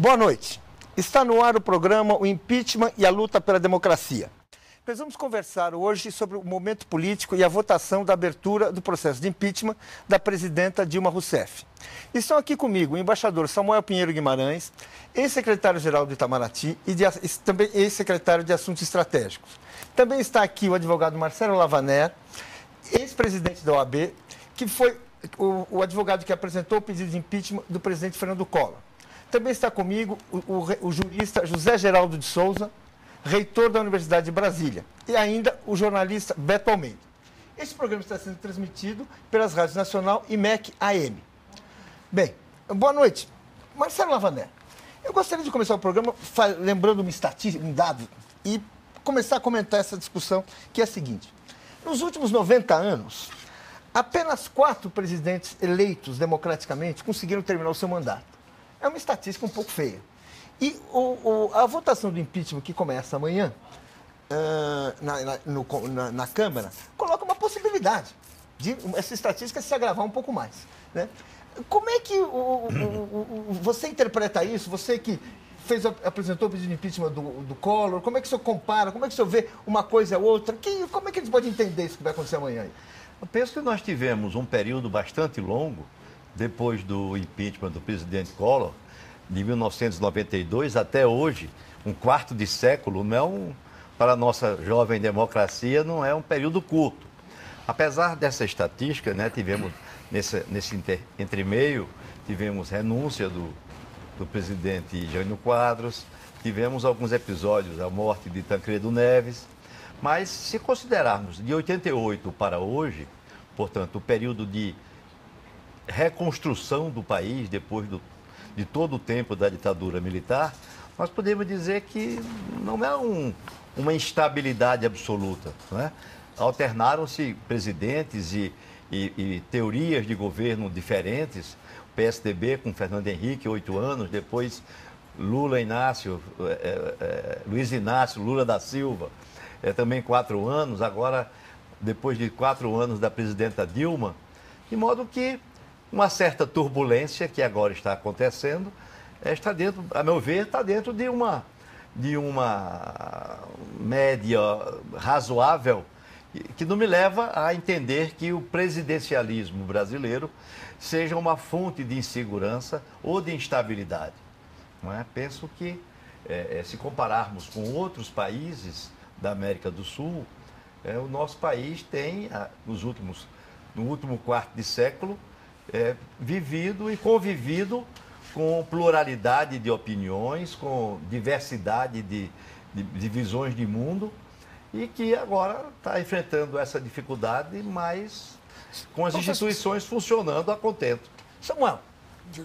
Boa noite. Está no ar o programa O Impeachment e a Luta pela Democracia. Nós vamos conversar hoje sobre o momento político e a votação da abertura do processo de impeachment da presidenta Dilma Rousseff. Estão aqui comigo o embaixador Samuel Pinheiro Guimarães, ex-secretário-geral do Itamaraty e também ex-secretário de Assuntos Estratégicos. Também está aqui o advogado Marcelo Lavaner, ex-presidente da OAB, que foi o advogado que apresentou o pedido de impeachment do presidente Fernando Collor. Também está comigo o jurista José Geraldo de Souza, reitor da Universidade de Brasília, e ainda o jornalista Beto Almeida. Este programa está sendo transmitido pelas rádios Nacional e MEC AM. Bem, boa noite. Marcelo Lavaner, eu gostaria de começar o programa lembrando uma estatística, um dado, e começar a comentar essa discussão, que é a seguinte. Nos últimos 90 anos, apenas 4 presidentes eleitos democraticamente conseguiram terminar o seu mandato. É uma estatística um pouco feia. E a votação do impeachment, que começa amanhã na Câmara, coloca uma possibilidade de essa estatística se agravar um pouco mais, né? Como é que você interpreta isso? Você que apresentou o pedido de impeachment do Collor, como é que o senhor compara? Como é que o senhor vê uma coisa ou outra? Como é que a gente pode entender isso que vai acontecer amanhã? Eu penso que nós tivemos um período bastante longo, depois do impeachment do presidente Collor, de 1992 até hoje, um quarto de século, para a nossa jovem democracia, não é um período curto. Apesar dessa estatística, né, tivemos nesse entremeio, tivemos renúncia do presidente Jânio Quadros, tivemos alguns episódios, a morte de Tancredo Neves, mas se considerarmos de 88 para hoje, portanto, o período de reconstrução do país depois de todo o tempo da ditadura militar, nós podemos dizer que não é uma instabilidade absoluta, né? Alternaram-se presidentes e teorias de governo diferentes, o PSDB com Fernando Henrique, 8 anos, depois Luiz Inácio Lula da Silva, também 4 anos, agora depois de 4 anos da presidenta Dilma, de modo que uma certa turbulência que agora está acontecendo, está dentro, a meu ver, está dentro de uma média razoável, que não me leva a entender que o presidencialismo brasileiro seja uma fonte de insegurança ou de instabilidade. Não é? Penso que, se compararmos com outros países da América do Sul, o nosso país tem, no último quarto de século, vivido e convivido com pluralidade de opiniões, com diversidade de visões de mundo, e que agora está enfrentando essa dificuldade, mas com as instituições funcionando a contento. Samuel,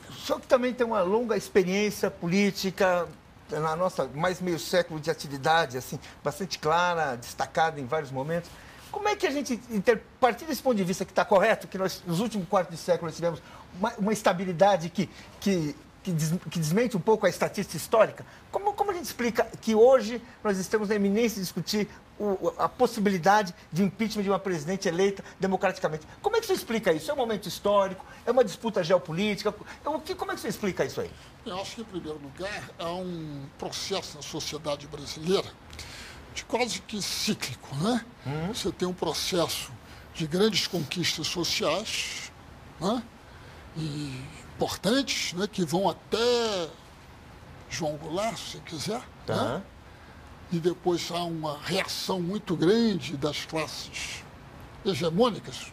o senhor que também tem uma longa experiência política, na nossa mais meio século de atividade, assim, bastante clara, destacada em vários momentos. Como é que a gente, a partir desse ponto de vista que está correto, que nós, nos últimos quartos de século, nós tivemos uma estabilidade que desmente um pouco a estatística histórica, como a gente explica que hoje nós estamos na iminência de discutir a possibilidade de impeachment de uma presidente eleita democraticamente? Como é que você explica isso? É um momento histórico? É uma disputa geopolítica? Como é que você explica isso aí? Eu acho que, em primeiro lugar, há um processo na sociedade brasileira de quase que cíclico, né? Você tem um processo de grandes conquistas sociais, né? E importantes, né? Que vão até João Goulart, se quiser, né? E depois há uma reação muito grande das classes hegemônicas,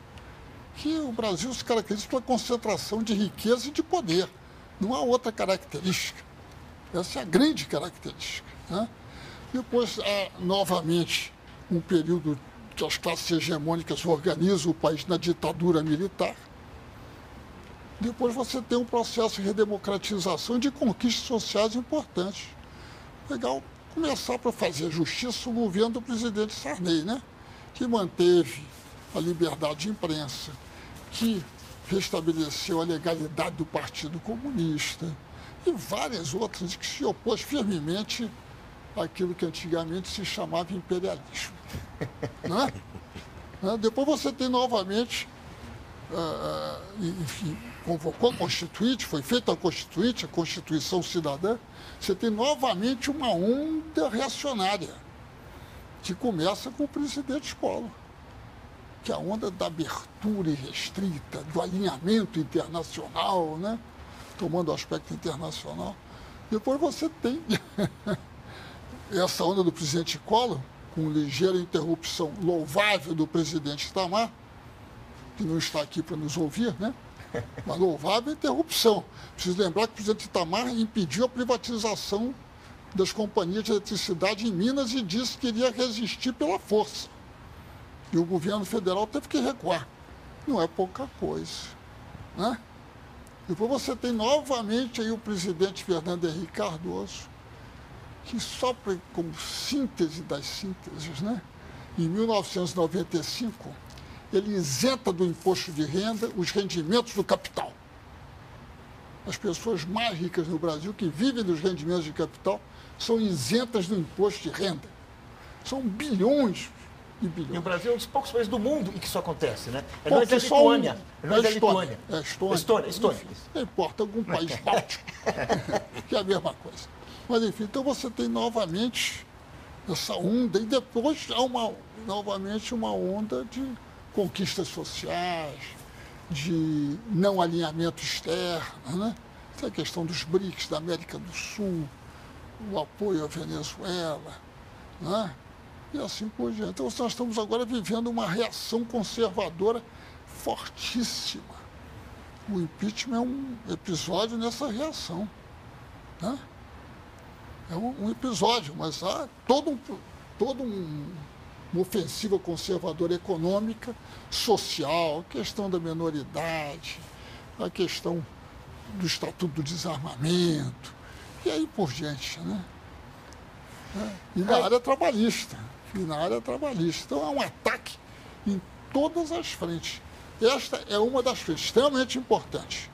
que o Brasil se caracteriza pela concentração de riqueza e de poder. Não há outra característica. Essa é a grande característica, né? Depois há, novamente, um período que as classes hegemônicas organizam o país na ditadura militar. Depois você tem um processo de redemocratização e de conquistas sociais importantes. Legal começar para fazer justiça o governo do presidente Sarney, né? Que manteve a liberdade de imprensa, que restabeleceu a legalidade do Partido Comunista e várias outras que se opôs firmemente àquilo que antigamente se chamava imperialismo. Né? Depois você tem novamente enfim, convocou a Constituinte, foi feita a Constituinte, a Constituição Cidadã, você tem novamente uma onda reacionária, que começa com o presidente Collor, que é a onda da abertura irrestrita, do alinhamento internacional, né? Tomando o aspecto internacional. Depois você tem essa onda do presidente Collor, com ligeira interrupção louvável do presidente Itamar, que não está aqui para nos ouvir, né? Mas louvável interrupção. Preciso lembrar que o presidente Itamar impediu a privatização das companhias de eletricidade em Minas e disse que iria resistir pela força. E o governo federal teve que recuar. Não é pouca coisa, né? Depois você tem novamente aí o presidente Fernando Henrique Cardoso, que só como síntese das sínteses, né? Em 1995, ele isenta do imposto de renda os rendimentos do capital. As pessoas mais ricas no Brasil, que vivem dos rendimentos de capital, são isentas do imposto de renda. São bilhões e bilhões. E o Brasil é um dos poucos países do mundo em que isso acontece, né? É nós da Lituânia. É nós da Lituânia. Estônia. Não importa, algum país báltico, que é a mesma coisa. Mas, enfim, então você tem novamente essa onda, e depois há novamente uma onda de conquistas sociais, de não alinhamento externo, né? Essa é a questão dos BRICS, da América do Sul, o apoio à Venezuela, né? E assim por diante. Então, nós estamos agora vivendo uma reação conservadora fortíssima. O impeachment é um episódio nessa reação, né? É um episódio, mas há uma ofensiva conservadora econômica, social, a questão da minoridade, a questão do Estatuto do Desarmamento, e aí por diante, né? E na área trabalhista. Então é um ataque em todas as frentes. Esta é uma das frentes extremamente importantes,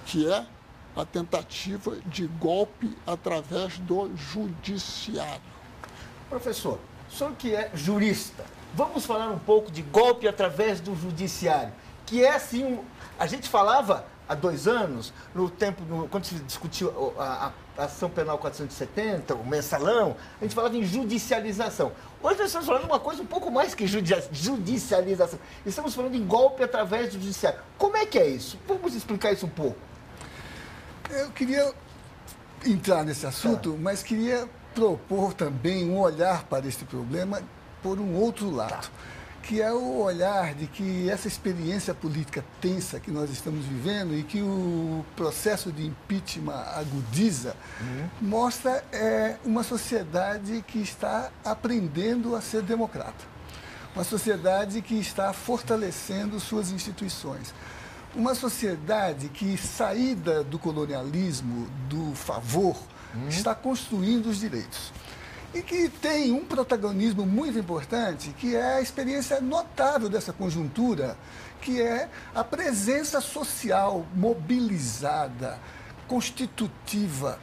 que é a tentativa de golpe através do judiciário. Professor, o senhor que é jurista, vamos falar um pouco de golpe através do judiciário, que é assim, a gente falava há 2 anos, quando se discutiu a ação penal 470, o mensalão, a gente falava em judicialização. Hoje nós estamos falando de uma coisa um pouco mais que judicialização. Estamos falando em golpe através do judiciário. Como é que é isso? Vamos explicar isso um pouco. Eu queria entrar nesse assunto, mas queria propor também um olhar para este problema por um outro lado, que é o olhar de que essa experiência política tensa que nós estamos vivendo e que o processo de impeachment agudiza, mostra uma sociedade que está aprendendo a ser democrata, uma sociedade que está fortalecendo suas instituições. Uma sociedade que, saída do colonialismo, do favor, está construindo os direitos. E que tem um protagonismo muito importante, que é a experiência notável dessa conjuntura, que é a presença social mobilizada, constitutiva,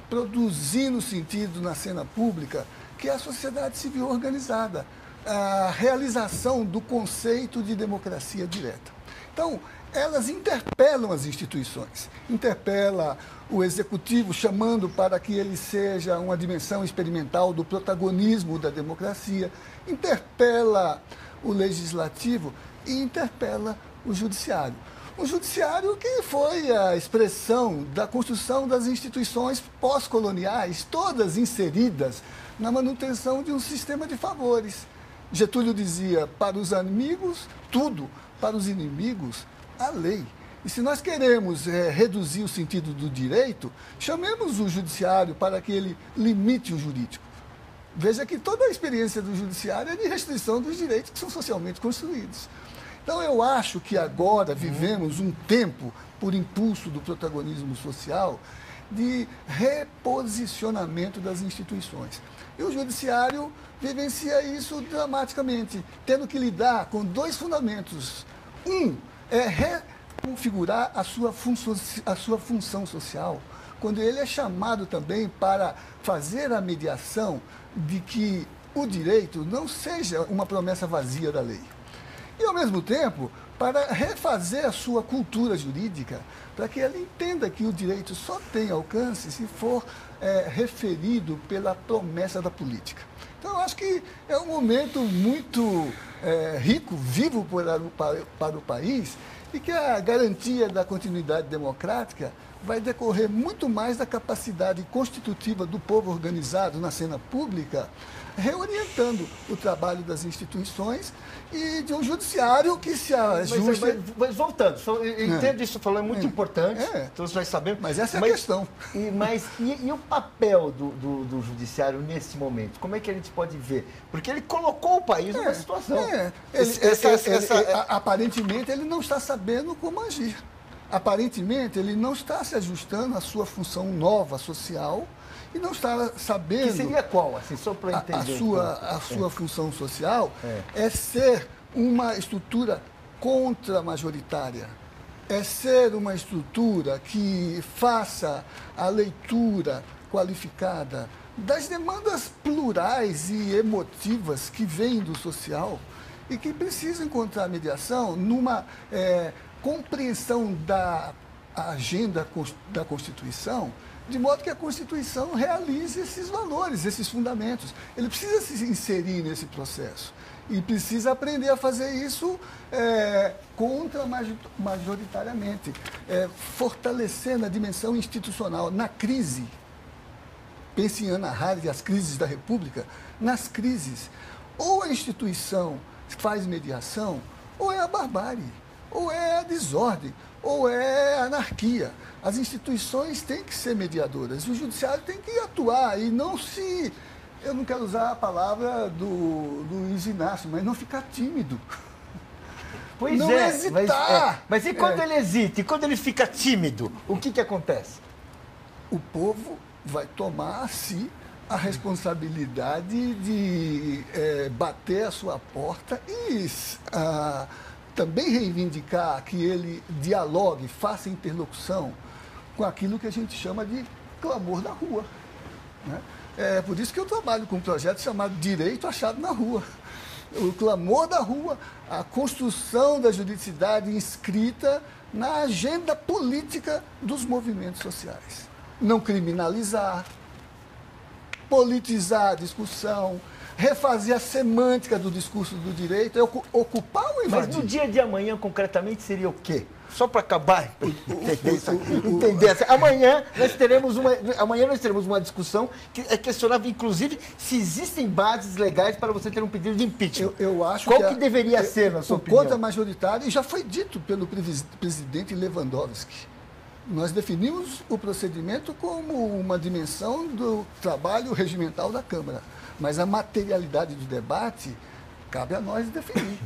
produzindo sentido na cena pública, que é a sociedade civil organizada, a realização do conceito de democracia direta. Então, elas interpelam as instituições, interpela o executivo chamando para que ele seja uma dimensão experimental do protagonismo da democracia, interpela o legislativo e interpela o judiciário. O judiciário que foi a expressão da construção das instituições pós-coloniais, todas inseridas na manutenção de um sistema de favores. Getúlio dizia, para os amigos, tudo, para os inimigos, a lei. E se nós queremos reduzir o sentido do direito, chamemos o judiciário para que ele limite o jurídico. Veja que toda a experiência do judiciário é de restrição dos direitos que são socialmente construídos. Então, eu acho que agora vivemos um tempo, por impulso do protagonismo social, de reposicionamento das instituições. E o judiciário vivencia isso dramaticamente, tendo que lidar com 2 fundamentos. Um é reconfigurar a sua função social, quando ele é chamado também para fazer a mediação de que o direito não seja uma promessa vazia da lei. E, ao mesmo tempo, para refazer a sua cultura jurídica, para que ele entenda que o direito só tem alcance se for referido pela promessa da política. Então, eu acho que é um momento muito rico, vivo para o país, e que a garantia da continuidade democrática vai decorrer muito mais da capacidade constitutiva do povo organizado na cena pública, reorientando o trabalho das instituições e de um judiciário que se ajuste... Mas voltando, eu entendo isso, falou, é muito importante, todos nós sabemos. Mas essa é a questão. E o papel do judiciário nesse momento? Como é que a gente pode ver? Porque ele colocou o país numa situação. Aparentemente, ele não está sabendo como agir. Aparentemente, ele não está se ajustando à sua função nova social e não está sabendo... Que seria qual, assim, só para entender? A sua função social é ser uma estrutura contra-majoritária. É ser uma estrutura que faça a leitura qualificada das demandas plurais e emotivas que vêm do social e que precisam encontrar mediação numa... compreensão da agenda da Constituição, de modo que a Constituição realize esses valores, esses fundamentos. Ele precisa se inserir nesse processo e precisa aprender a fazer isso contra-majoritariamente, fortalecendo a dimensão institucional. Na crise, pense em Hannah Arendt e as crises da República, nas crises, ou a instituição faz mediação, ou é a barbárie, ou é a desordem, ou é a anarquia. As instituições têm que ser mediadoras, o judiciário tem que atuar e não se... Eu não quero usar a palavra do Luiz Inácio, mas não ficar tímido. Pois não hesitar. Mas e quando ele hesita? E quando ele fica tímido? O que acontece? O povo vai tomar a si a responsabilidade de bater a sua porta e... também reivindicar que ele dialogue, faça interlocução com aquilo que a gente chama de clamor da rua. Né? É por isso que eu trabalho com um projeto chamado Direito Achado na Rua. O clamor da rua, a construção da juridicidade inscrita na agenda política dos movimentos sociais. Não criminalizar, politizar a discussão, refazer a semântica do discurso do direito, ocupar ou invadir. Mas no dia de amanhã, concretamente, seria o quê? Só para acabar, entender. Amanhã nós teremos uma discussão que é questionável, inclusive, se existem bases legais para você ter um pedido de impeachment. Eu acho Qual que deveria ser, na sua opinião? O contra majoritário, e já foi dito pelo presidente Lewandowski. Nós definimos o procedimento como uma dimensão do trabalho regimental da Câmara. Mas a materialidade do debate cabe a nós definir.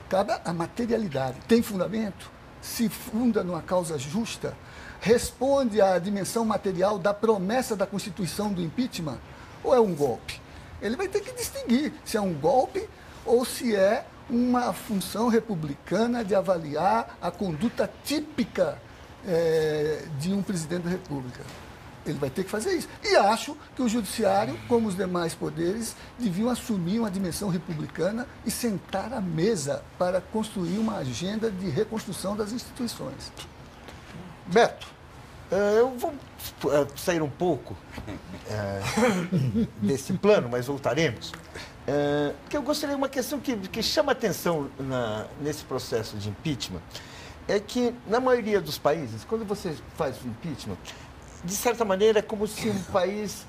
Cabe a materialidade. Tem fundamento? Se funda numa causa justa? Responde à dimensão material da promessa da Constituição do impeachment? Ou é um golpe? Ele vai ter que distinguir se é um golpe ou se é uma função republicana de avaliar a conduta típica de um presidente da República. Ele vai ter que fazer isso. E acho que o judiciário, como os demais poderes, deviam assumir uma dimensão republicana e sentar à mesa para construir uma agenda de reconstrução das instituições. Beto, eu vou sair um pouco desse plano, mas voltaremos. Porque eu gostaria de uma questão que chama atenção nesse processo de impeachment, é que, na maioria dos países, quando você faz o impeachment, de certa maneira, é como se um país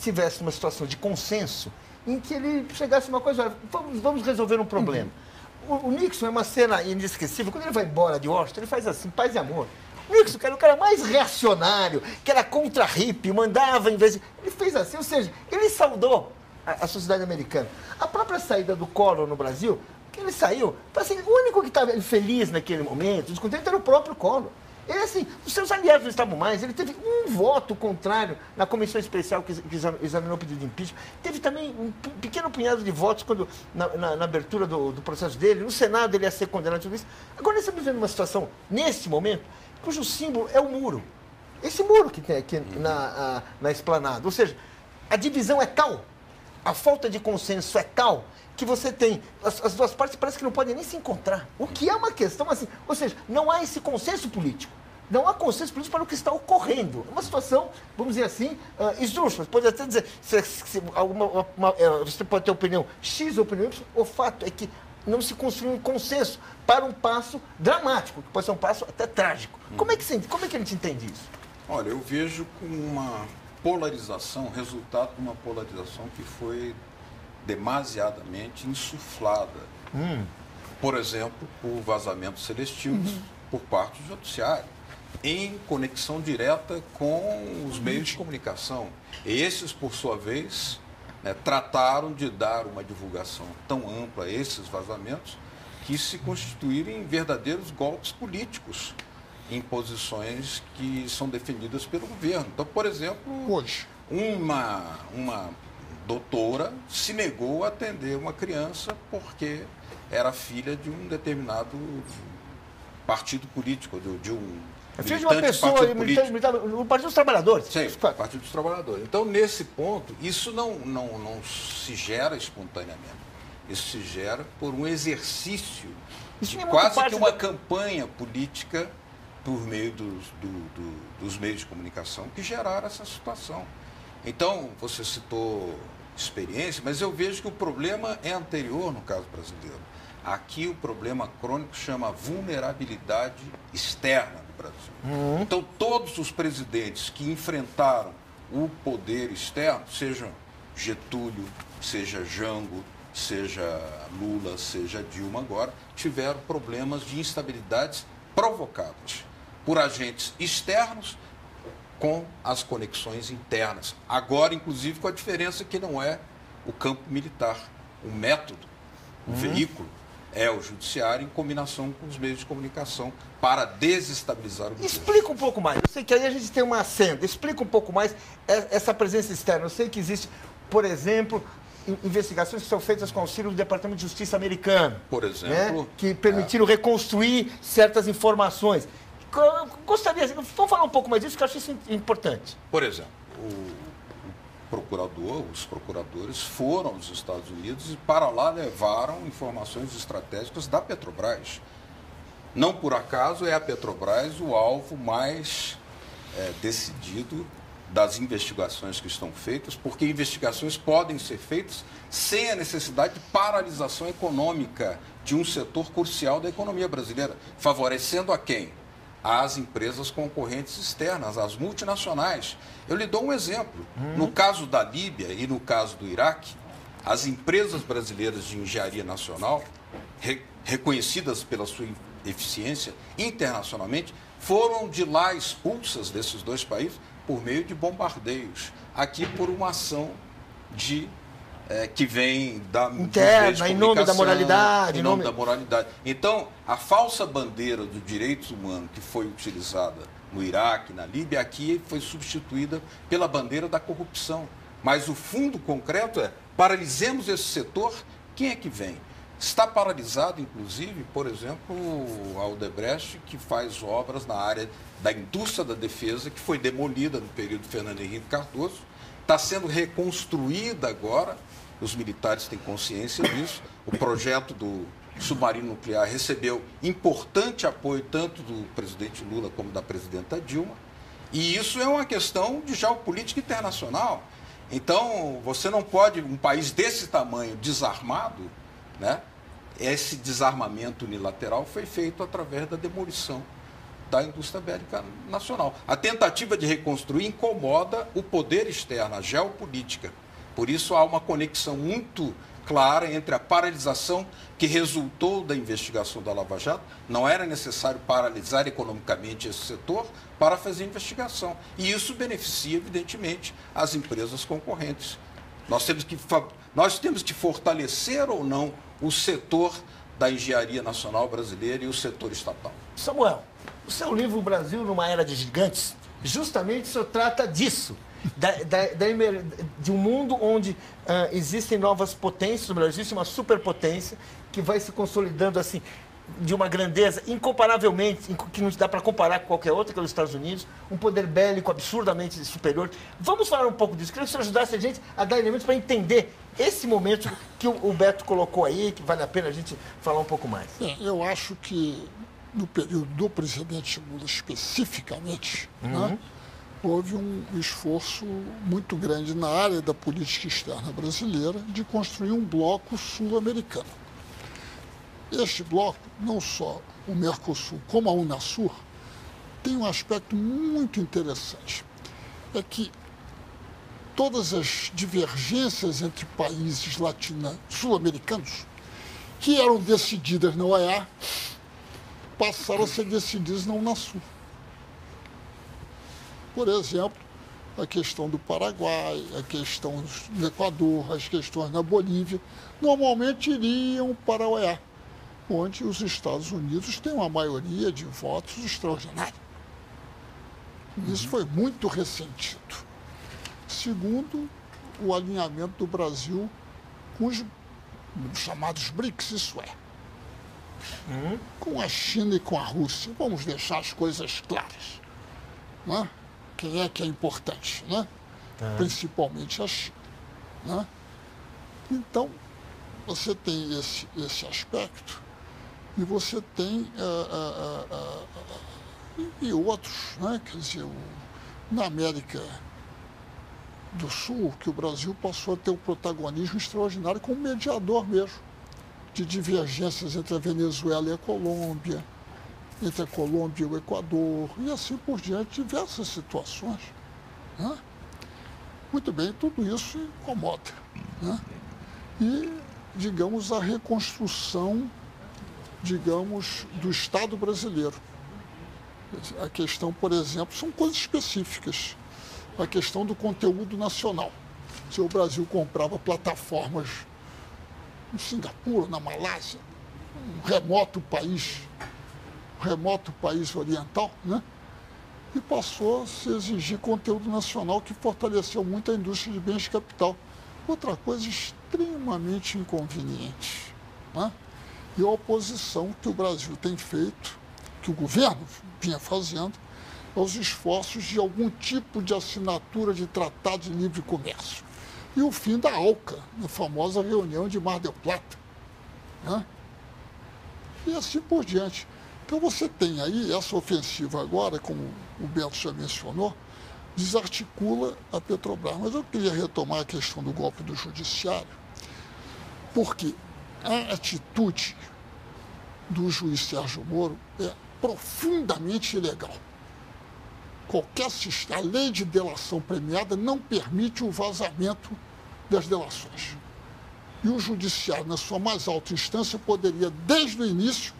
tivesse uma situação de consenso em que ele chegasse a uma coisa, olha, vamos resolver um problema. O Nixon é uma cena inesquecível. Quando ele vai embora de Washington, ele faz assim, paz e amor. O Nixon, que era o cara mais reacionário, que era contra hippie, mandava em vez de... Ele fez assim, ou seja, ele saudou a sociedade americana. A própria saída do Collor no Brasil, que ele saiu, assim, o único que estava feliz naquele momento, descontente, era o próprio Collor. Ele, assim, os seus aliados não estavam mais, ele teve um voto contrário na comissão especial que examinou o pedido de impeachment. Teve também um pequeno punhado de votos quando, na abertura do processo dele, no Senado ele ia ser condenado tudo isso. Agora nós estamos vivendo uma situação, nesse momento, cujo símbolo é o muro. Esse muro que tem aqui na esplanada. Ou seja, a divisão é tal, a falta de consenso é tal, que você tem, as duas partes parece que não podem nem se encontrar. O que é uma questão assim, ou seja, não há esse consenso político. Não há consenso político para o que está ocorrendo. É uma situação, vamos dizer assim, esdrúxula. Pode até dizer, você pode ter opinião X ou opinião Y, o fato é que não se construiu um consenso para um passo dramático, que pode ser um passo até trágico. Como é que a gente entende isso? Olha, eu vejo com uma polarização, resultado de uma polarização que foi demasiadamente insuflada. Por exemplo, por vazamentos seletivos por parte do judiciário, em conexão direta com os meios de comunicação. Esses, por sua vez, trataram de dar uma divulgação tão ampla a esses vazamentos que se constituíram em verdadeiros golpes políticos em posições que são defendidas pelo governo. Então, por exemplo, Hoje. uma doutora se negou a atender uma criança porque era filha de um determinado partido político, de um filho de uma pessoa militar, o Partido dos Trabalhadores. Sim, Partido dos Trabalhadores. Então, nesse ponto, isso não se gera espontaneamente. Isso se gera por um exercício de quase que uma campanha política por meio dos meios de comunicação que geraram essa situação. Então, você citou experiência, mas eu vejo que o problema é anterior no caso brasileiro. Aqui o problema crônico chama vulnerabilidade externa do Brasil. Então, todos os presidentes que enfrentaram o poder externo, seja Getúlio, seja Jango, seja Lula, seja Dilma agora, tiveram problemas de instabilidades provocadas por agentes externos com as conexões internas. Agora, inclusive, com a diferença que não é o campo militar. O método, o veículo, é o judiciário em combinação com os meios de comunicação para desestabilizar o governo. Explica um pouco mais. Eu sei que aí a gente tem uma senda. Explica um pouco mais essa presença externa. Eu sei que existe, por exemplo, investigações que são feitas com auxílio do Departamento de Justiça americano. Por exemplo. Que permitiram reconstruir certas informações. Gostaria, vamos falar um pouco mais disso, que eu acho isso importante. Por exemplo, os procuradores foram aos Estados Unidos e para lá levaram informações estratégicas da Petrobras. Não por acaso é a Petrobras o alvo mais decidido das investigações que estão feitas, porque investigações podem ser feitas sem a necessidade de paralisação econômica de um setor crucial da economia brasileira, favorecendo a quem? As empresas concorrentes externas, as multinacionais. Eu lhe dou um exemplo. No caso da Líbia e no caso do Iraque, as empresas brasileiras de engenharia nacional, reconhecidas pela sua eficiência internacionalmente, foram de lá expulsas desses dois países por meio de bombardeios. Aqui por uma ação que vem da interna, em nome da moralidade. Em nome da moralidade. Então, a falsa bandeira dos direitos humanos que foi utilizada no Iraque, na Líbia, aqui foi substituída pela bandeira da corrupção. Mas o fundo concreto é: paralisemos esse setor, quem é que vem? Está paralisado, inclusive, por exemplo, a Odebrecht, que faz obras na área da indústria da defesa, que foi demolida no período Fernando Henrique Cardoso, está sendo reconstruída agora. Os militares têm consciência disso. O projeto do submarino nuclear recebeu importante apoio tanto do presidente Lula como da presidenta Dilma. E isso é uma questão de geopolítica internacional. Então, você não pode, um país desse tamanho, desarmado, esse desarmamento unilateral foi feito através da demolição da indústria bélica nacional. A tentativa de reconstruir incomoda o poder externo, a geopolítica. Por isso há uma conexão muito clara entre a paralisação que resultou da investigação da Lava Jato. Não era necessário paralisar economicamente esse setor para fazer investigação. E isso beneficia, evidentemente, as empresas concorrentes. Nós temos que fortalecer ou não o setor da engenharia nacional brasileira e o setor estatal. Samuel, o seu livro O Brasil numa Era de Gigantes, justamente o senhor trata disso. De um mundo onde existem novas potências, existe uma superpotência que vai se consolidando assim. de uma grandeza incomparavelmente, que não dá para comparar com qualquer outra, que é os Estados Unidos, um poder bélico absurdamente superior. Vamos falar um pouco disso. Queria que você ajudasse a gente a dar elementos para entender esse momento que o Beto colocou aí, que vale a pena a gente falar um pouco mais. Eu acho que no período do presidente Lula especificamente, né, houve um esforço muito grande na área da política externa brasileira de construir um bloco sul-americano. Este bloco, não só o Mercosul como a Unasur, tem um aspecto muito interessante. É que todas as divergências entre países sul-americanos que eram decididas na OEA passaram a ser decididas na Unasur. Por exemplo, a questão do Paraguai, a questão do Equador, as questões na Bolívia, normalmente iriam para a OEA, onde os Estados Unidos têm uma maioria de votos extraordinária. Isso foi muito ressentido. Segundo, o alinhamento do Brasil com os chamados BRICS, isso é, com a China e com a Rússia. Vamos deixar as coisas claras. Não é? Quem é que é importante? Né? Principalmente a China. Né? Então, você tem esse aspecto e você tem e outros, né? Quer dizer, na América do Sul, que o Brasil passou a ter um protagonismo extraordinário como mediador mesmo de divergências entre a Venezuela e a Colômbia, entre a Colômbia e o Equador, e assim por diante, diversas situações. Né? Muito bem, tudo isso incomoda. Né? E, digamos, a reconstrução, digamos, do Estado brasileiro. A questão, por exemplo, são coisas específicas. A questão do conteúdo nacional. Se o Brasil comprava plataformas em Singapura, na Malásia, um remoto país oriental, né? E passou a se exigir conteúdo nacional que fortaleceu muito a indústria de bens de capital. Outra coisa extremamente inconveniente, né? E a oposição que o Brasil tem feito, que o governo vinha fazendo, aos esforços de algum tipo de assinatura de tratado de livre comércio. E o fim da ALCA, na famosa reunião de Mar del Plata. Né? E assim por diante. Então você tem aí essa ofensiva agora, como o Beto já mencionou, desarticula a Petrobras. Mas eu queria retomar a questão do golpe do judiciário, porque a atitude do juiz Sérgio Moro é profundamente ilegal. A lei de delação premiada não permite o vazamento das delações. E o judiciário, na sua mais alta instância, poderia, desde o início,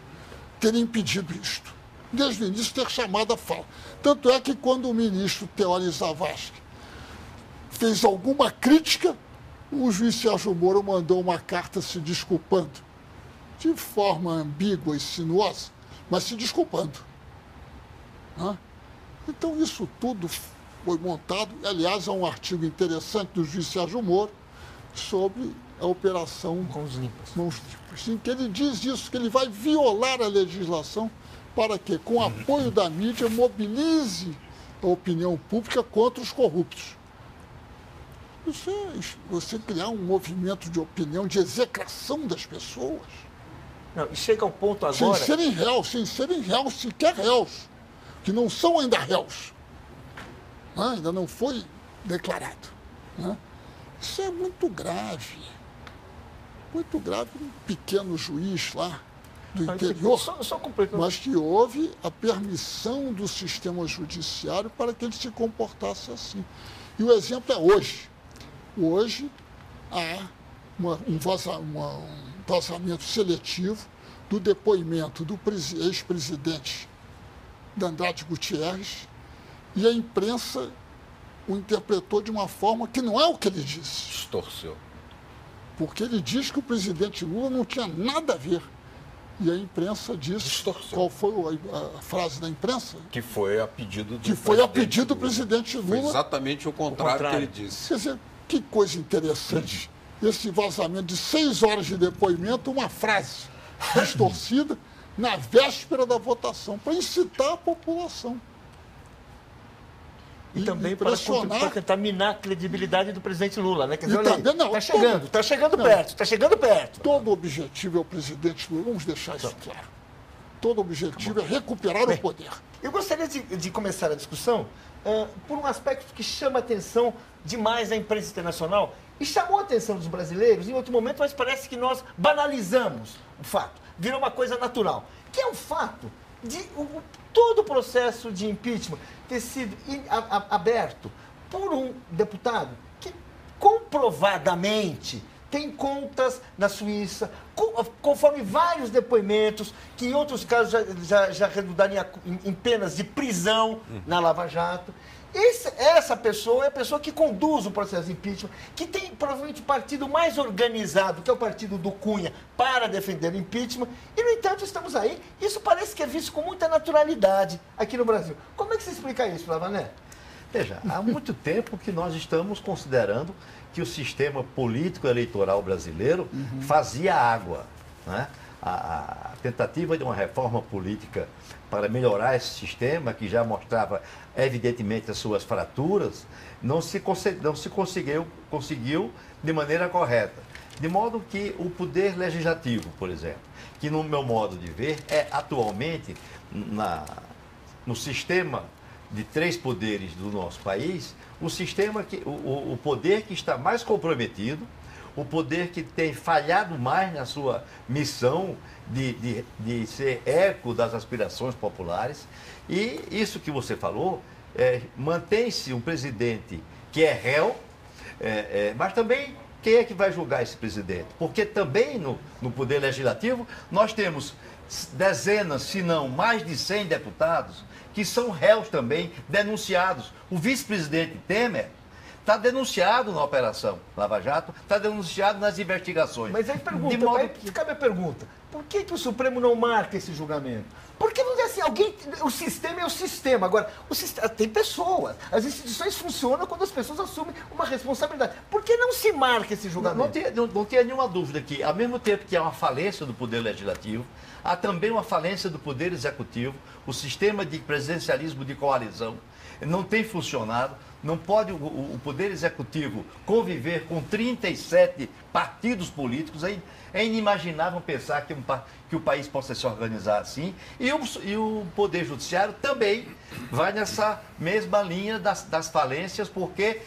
ter impedido isto. Desde o início, ter chamado a fala. Tanto é que, quando o ministro Teori Zavascki fez alguma crítica, o juiz Sérgio Moro mandou uma carta se desculpando, de forma ambígua e sinuosa, mas se desculpando. Né? Então, isso tudo foi montado. Aliás, há um artigo interessante do juiz Sérgio Moro sobre a operação Mãos Limpas, em que ele diz isso, que ele vai violar a legislação para que, com o apoio da mídia, mobilize a opinião pública contra os corruptos. Você criar um movimento de opinião, de execração das pessoas. Não, e chega ao ponto agora... Sem serem réus, sequer réus, que não são ainda réus. Né? Ainda não foi declarado. Né? Isso é muito grave. Muito grave. Um pequeno juiz lá do interior, mas que houve a permissão do sistema judiciário para que ele se comportasse assim. E o exemplo é hoje. Hoje há um vazamento seletivo do depoimento do ex-presidente Andrade Gutierrez, e a imprensa o interpretou de uma forma que não é o que ele disse. Distorceu. Porque ele diz que o presidente Lula não tinha nada a ver. E a imprensa disse... Distorceu. Qual foi a frase da imprensa? Que foi a pedido do presidente Lula. Foi exatamente o contrário que ele disse. Quer dizer, que coisa interessante. Esse vazamento de 6 horas de depoimento, uma frase distorcida, na véspera da votação, para incitar a população. E também para tentar minar a credibilidade do presidente Lula, né? Quer dizer, está chegando perto. Todo o objetivo é o presidente Lula, vamos deixar isso claro. Todo o objetivo é recuperar o poder. Eu gostaria de começar a discussão por um aspecto que chama a atenção demais da imprensa internacional e chamou a atenção dos brasileiros em outro momento, mas parece que nós banalizamos o fato, virou uma coisa natural, que é o fato de todo o processo de impeachment ter sido aberto por um deputado que comprovadamente tem contas na Suíça, conforme vários depoimentos, que em outros casos já redundariam em penas de prisão na Lava Jato. Essa pessoa é a pessoa que conduz o processo de impeachment, que tem provavelmente o partido mais organizado, que é o partido do Cunha, para defender o impeachment. E, no entanto, estamos aí. Isso parece que é visto com muita naturalidade aqui no Brasil. Como é que você explica isso, Flavané? Veja, há muito tempo que nós estamos considerando que o sistema político eleitoral brasileiro fazia água, né? A tentativa de uma reforma política para melhorar esse sistema, que já mostrava evidentemente as suas fraturas, não se conseguiu de maneira correta. De modo que o poder legislativo, por exemplo, que no meu modo de ver é atualmente no sistema de 3 poderes do nosso país, o poder que está mais comprometido, o poder que tem falhado mais na sua missão de ser eco das aspirações populares. E isso que você falou, mantém-se um presidente que é réu, mas também quem é que vai julgar esse presidente? Porque também no Poder Legislativo nós temos dezenas, se não mais de 100 deputados que são réus também, denunciados. O vice-presidente Temer está denunciado na Operação Lava Jato, está denunciado nas investigações. Mas aí cabe a pergunta, por que o Supremo não marca esse julgamento? Porque não é assim, o sistema é o sistema. Agora, tem pessoas, as instituições funcionam quando as pessoas assumem uma responsabilidade. Por que não se marca esse julgamento? Não tenha nenhuma dúvida que, ao mesmo tempo que há uma falência do Poder Legislativo, há também uma falência do Poder Executivo. O sistema de presidencialismo de coalizão não tem funcionado. Não pode o Poder Executivo conviver com 37 partidos políticos. É inimaginável pensar que o país possa se organizar assim. E o Poder Judiciário também vai nessa mesma linha das falências, porque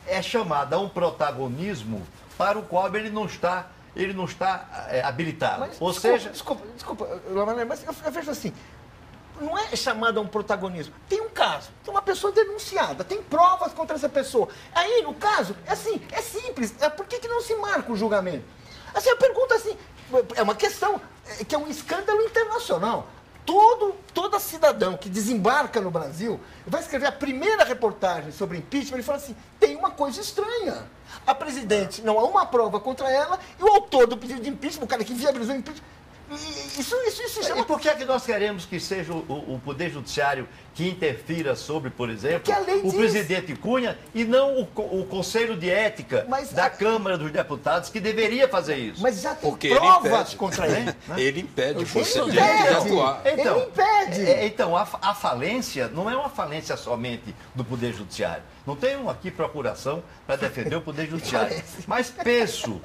é chamado a um protagonismo para o qual ele não está habilitado. Mas, desculpa, mas eu vejo assim, não é chamado a um protagonismo. Tem um caso, tem uma pessoa denunciada, tem provas contra essa pessoa. Aí, no caso, é simples. Por que não se marca o julgamento? Assim, a pergunta assim, é uma questão que é um escândalo internacional. Todo cidadão que desembarca no Brasil vai escrever a primeira reportagem sobre impeachment e fala assim, tem uma coisa estranha. A presidente não há uma prova contra ela e o autor do pedido de impeachment, o cara que viabilizou o impeachment, isso chama... E por que é que nós queremos que seja o Poder Judiciário que interfira sobre, por exemplo, o presidente Cunha e não o Conselho de Ética da Câmara dos Deputados, que deveria fazer isso? Mas já tem provas contra ele. Ele impede o Conselho de Ética de atuar. Então, ele impede. Então, a falência não é uma falência somente do Poder Judiciário. Não tenho aqui procuração para defender o Poder Judiciário. Mas penso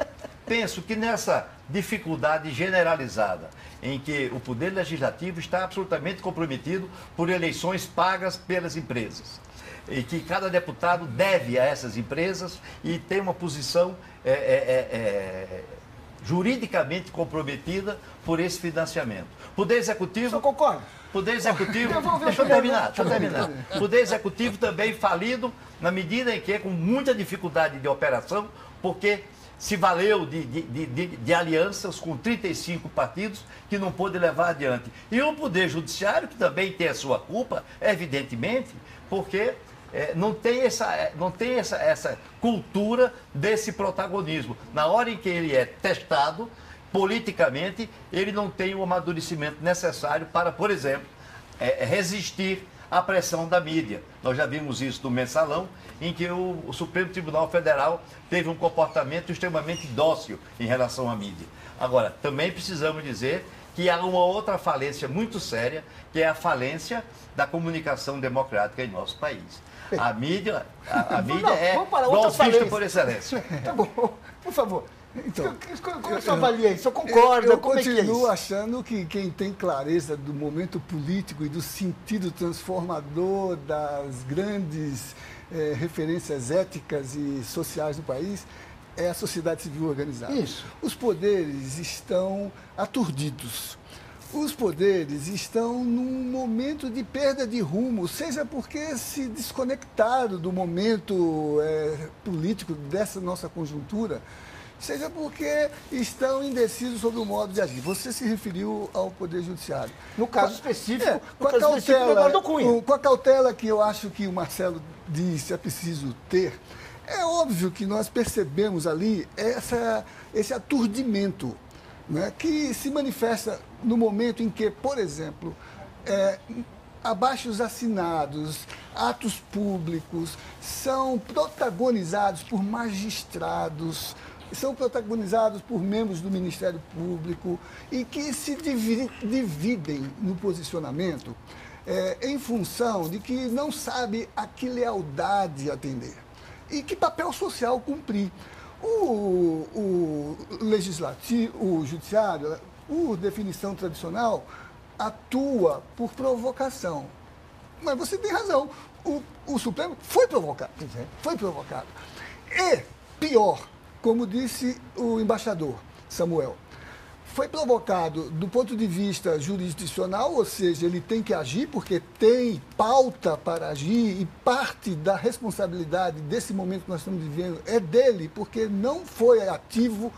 que nessa dificuldade generalizada em que o Poder Legislativo está absolutamente comprometido por eleições pagas pelas empresas e que cada deputado deve a essas empresas e tem uma posição juridicamente comprometida por esse financiamento. Poder Executivo... Eu concordo. Poder Executivo... Deixa eu terminar. Poder Executivo também falido na medida em que, com muita dificuldade de operação, porque se valeu de alianças com 35 partidos que não pôde levar adiante. E o Poder Judiciário, que também tem a sua culpa, evidentemente, porque não tem essa cultura desse protagonismo. Na hora em que ele é testado, politicamente, ele não tem o amadurecimento necessário para, por exemplo, resistir à pressão da mídia. Nós já vimos isso no Mensalão, em que o Supremo Tribunal Federal teve um comportamento extremamente dócil em relação à mídia. Agora, também precisamos dizer que há uma outra falência muito séria, que é a falência da comunicação democrática em nosso país. A mídia é golpista por excelência. Tá bom, por favor. Então, como você avalia isso? Você concorda? Eu Como é que é continuo isso? achando que quem tem clareza do momento político e do sentido transformador das grandes referências éticas e sociais do país é a sociedade civil organizada. Isso. Os poderes estão aturdidos. Os poderes estão num momento de perda de rumo, seja porque se desconectaram do momento político dessa nossa conjuntura, seja porque estão indecisos sobre o modo de agir. Você se referiu ao Poder Judiciário. No caso específico, com a Cunha. cautela que eu acho que o Marcelo disse é preciso ter, é óbvio que nós percebemos ali esse aturdimento, né, que se manifesta no momento em que, por exemplo, abaixos assinados, atos públicos, são protagonizados por magistrados, são protagonizados por membros do Ministério Público e que se dividem no posicionamento em função de que não sabe a que lealdade atender e que papel social cumprir. O legislativo, o judiciário, por definição tradicional, atua por provocação. Mas você tem razão, o Supremo foi provocado. Foi provocado. E, pior, como disse o embaixador Samuel, foi provocado do ponto de vista jurisdicional, ou seja, ele tem que agir porque tem pauta para agir e parte da responsabilidade desse momento que nós estamos vivendo é dele, porque não foi ativo,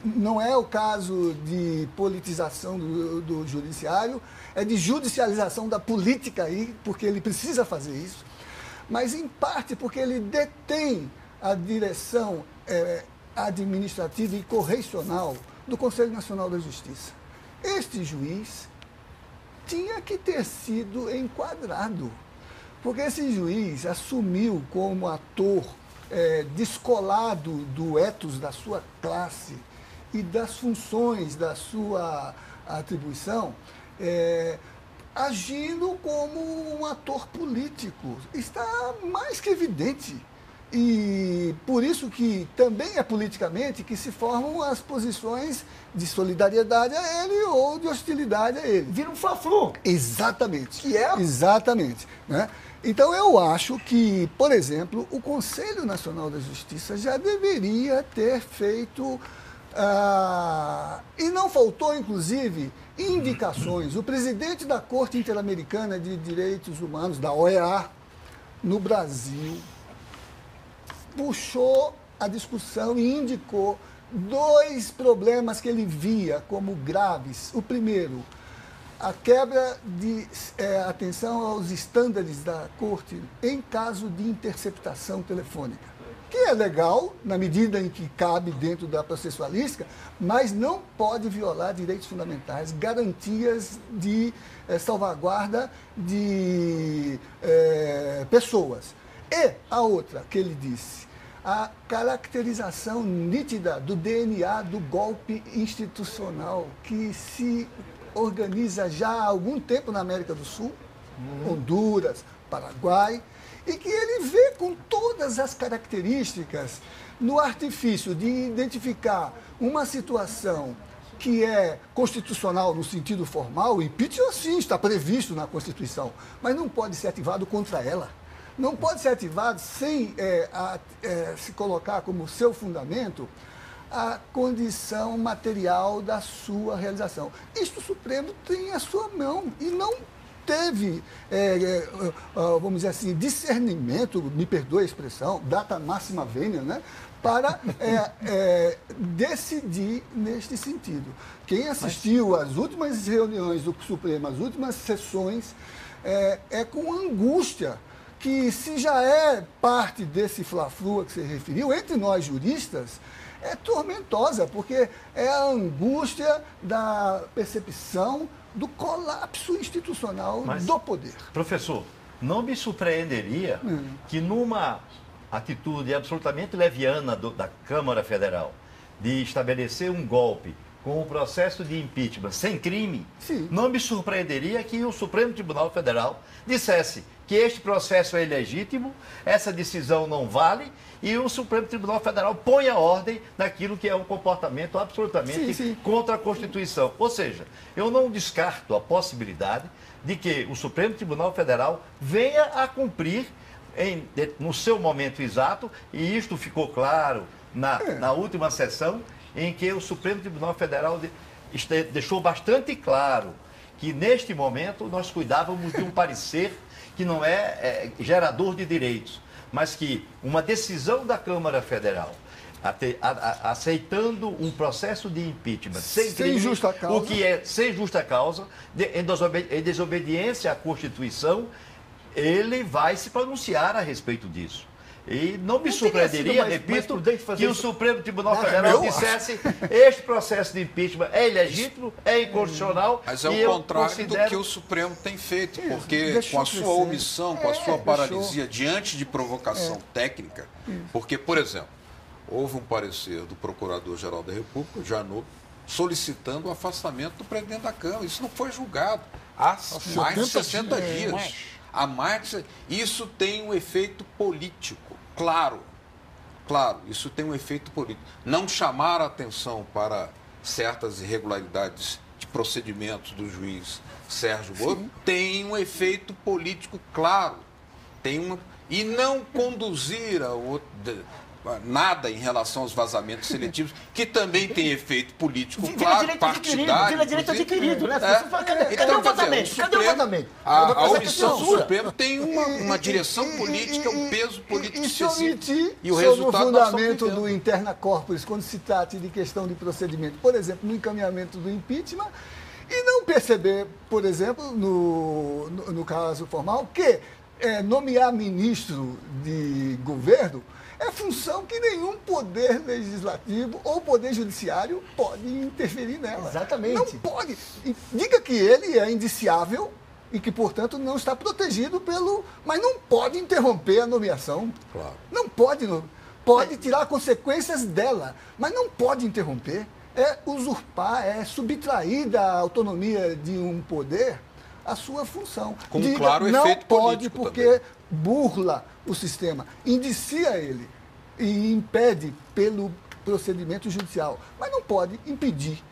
não é o caso de politização do judiciário, é de judicialização da política aí, porque ele precisa fazer isso, mas em parte porque ele detém a direção administrativa e correcional do Conselho Nacional da Justiça. Este juiz tinha que ter sido enquadrado, porque esse juiz assumiu como ator descolado do ethos da sua classe e das funções da sua atribuição, agindo como um ator político. Está mais que evidente. E por isso que também é politicamente que se formam as posições de solidariedade a ele ou de hostilidade a ele. Vira um fla-flu. Exatamente. Que é? Exatamente. Né? Então eu acho que, por exemplo, o Conselho Nacional da Justiça já deveria ter feito, e não faltou, inclusive, indicações. O presidente da Corte Interamericana de Direitos Humanos, da OEA, no Brasil, puxou a discussão e indicou 2 problemas que ele via como graves. O primeiro, a quebra de atenção aos estándares da Corte em caso de interceptação telefônica, que é legal na medida em que cabe dentro da processualística, mas não pode violar direitos fundamentais, garantias de salvaguarda de pessoas. E a outra que ele disse, a caracterização nítida do DNA do golpe institucional que se organiza já há algum tempo na América do Sul, Honduras, Paraguai, e que ele vê com todas as características no artifício de identificar uma situação que é constitucional no sentido formal. O impeachment, sim, está previsto na Constituição, mas não pode ser ativado contra ela. Não pode ser ativado sem se colocar como seu fundamento a condição material da sua realização. Isto o Supremo tem à sua mão e não teve, vamos dizer assim, discernimento, me perdoe a expressão, data máxima venia, né, para decidir neste sentido. Quem assistiu às últimas reuniões do Supremo, às últimas sessões, com angústia, que se já é parte desse fla-flu a que você referiu, entre nós juristas, é tormentosa, porque é a angústia da percepção do colapso institucional do poder. Professor, não me surpreenderia que numa atitude absolutamente leviana da Câmara Federal de estabelecer um golpe com o processo de impeachment sem crime, Sim. não me surpreenderia que o Supremo Tribunal Federal dissesse que este processo é ilegítimo, essa decisão não vale, e o Supremo Tribunal Federal põe a ordem naquilo que é um comportamento absolutamente contra a Constituição. Ou seja, eu não descarto a possibilidade de que o Supremo Tribunal Federal venha a cumprir no seu momento exato, e isto ficou claro na última sessão, em que o Supremo Tribunal Federal deixou bastante claro que, neste momento, nós cuidávamos de um parecer que não é gerador de direitos, mas que uma decisão da Câmara Federal aceitando um processo de impeachment sem crime, justa causa, o que é sem justa causa, em desobediência à Constituição, ele vai se pronunciar a respeito disso. E não me surpreenderia, repito, que o Supremo Tribunal Federal dissesse este processo de impeachment é ilegítimo, é inconstitucional. Mas é o contrário do que o Supremo tem feito, porque com a sua omissão, com a sua paralisia diante de provocação técnica, porque, por exemplo, houve um parecer do Procurador-Geral da República, Janot, solicitando o afastamento do presidente da Câmara. Isso não foi julgado há mais de 60 dias. Isso tem um efeito político. Claro, isso tem um efeito político. Não chamar a atenção para certas irregularidades de procedimentos do juiz Sérgio Moro tem um efeito político claro. E não conduzir nada em relação aos vazamentos seletivos, que também tem efeito político, claro, partidário. Vira direito adquirido, né? Cadê o vazamento? Cadê o vazamento? A omissão do Supremo tem uma direção política, um peso político excessivo. E o resultado no fundamento do interna corporis, quando se trata de questão de procedimento, por exemplo, no encaminhamento do impeachment, e não perceber, por exemplo, no caso formal, que nomear ministro de governo é função que nenhum poder legislativo ou poder judiciário pode interferir nela. Exatamente. Não pode. Diga que ele é indiciável e que, portanto, não está protegido mas não pode interromper a nomeação. Claro. Não pode. Pode tirar consequências dela, mas não pode interromper. É usurpar, é subtrair da autonomia de um poder a sua função. Com um claro efeito político. Não pode, porque burla o sistema, indicia ele e impede pelo procedimento judicial, mas não pode impedir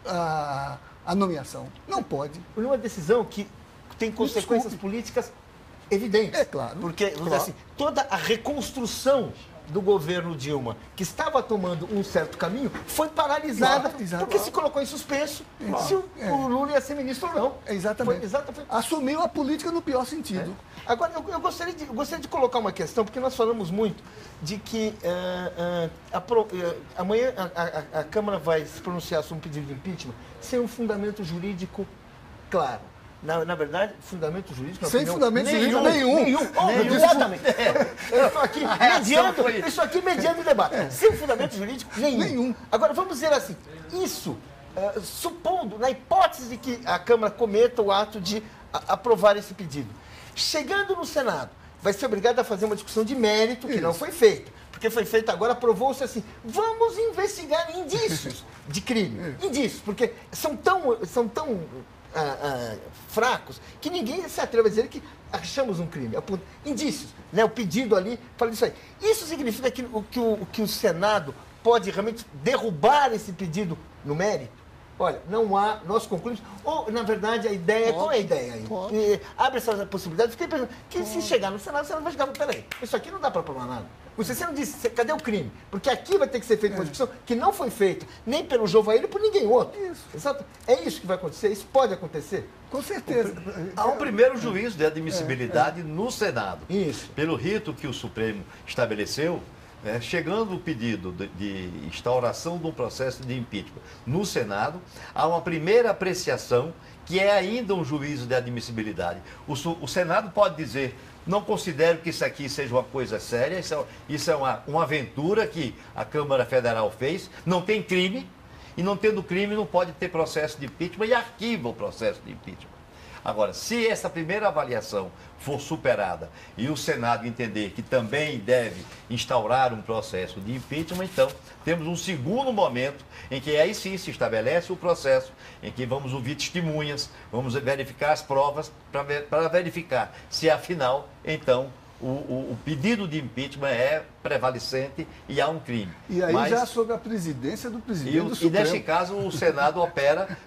a nomeação. Não pode. Uma decisão que tem consequências políticas evidentes. É claro. Porque, assim, toda a reconstrução do governo Dilma, que estava tomando um certo caminho, foi paralisada, porque se colocou em suspenso se o Lula ia ser ministro ou não. Exatamente. Assumiu a política no pior sentido. Agora, eu gostaria de colocar uma questão, porque nós falamos muito de que amanhã a Câmara vai se pronunciar sobre um pedido de impeachment sem um fundamento jurídico claro. Na verdade, fundamento jurídico... Sem fundamento jurídico nenhum. Exatamente. Eu estou aqui mediando o debate. Sem fundamento jurídico nenhum. Agora, vamos dizer assim, isso, supondo, na hipótese de que a Câmara cometa o ato de aprovar esse pedido, chegando no Senado, vai ser obrigado a fazer uma discussão de mérito, que não foi feita. Porque foi feito agora, aprovou-se assim, vamos investigar indícios de crime. Indícios, porque são tão fracos que ninguém se atreve a dizer que achamos um crime. Indícios, né? O pedido ali fala disso aí. Isso significa que o Senado pode realmente derrubar esse pedido no mérito? Olha, não há, nós concluímos, ou na verdade a ideia, qual é a ideia aí? Abre essa possibilidade, fiquei pensando, que se chegar no Senado, o Senado vai chegar, peraí, isso aqui não dá para provar nada. Você não disse, cadê o crime? Porque aqui vai ter que ser feita uma discussão que não foi feita nem pelo Jovair, nem por ninguém outro. Isso. Exato. É isso que vai acontecer? Isso pode acontecer? Com certeza. Há um primeiro juízo de admissibilidade no Senado. Isso. Pelo rito que o Supremo estabeleceu, chegando o pedido de instauração de um processo de impeachment no Senado, há uma primeira apreciação que é ainda um juízo de admissibilidade. O Senado pode dizer, não considero que isso aqui seja uma coisa séria, isso é uma aventura que a Câmara Federal fez, não tem crime, e não tendo crime não pode ter processo de impeachment e arquiva o processo de impeachment. Agora, se essa primeira avaliação for superada e o Senado entender que também deve instaurar um processo de impeachment, então temos um segundo momento em que aí sim se estabelece o processo, em que vamos ouvir testemunhas, vamos verificar as provas para verificar se afinal, então, o pedido de impeachment é prevalecente e há um crime. E aí já sobre a presidência do presidente do Supremo. E neste caso o Senado opera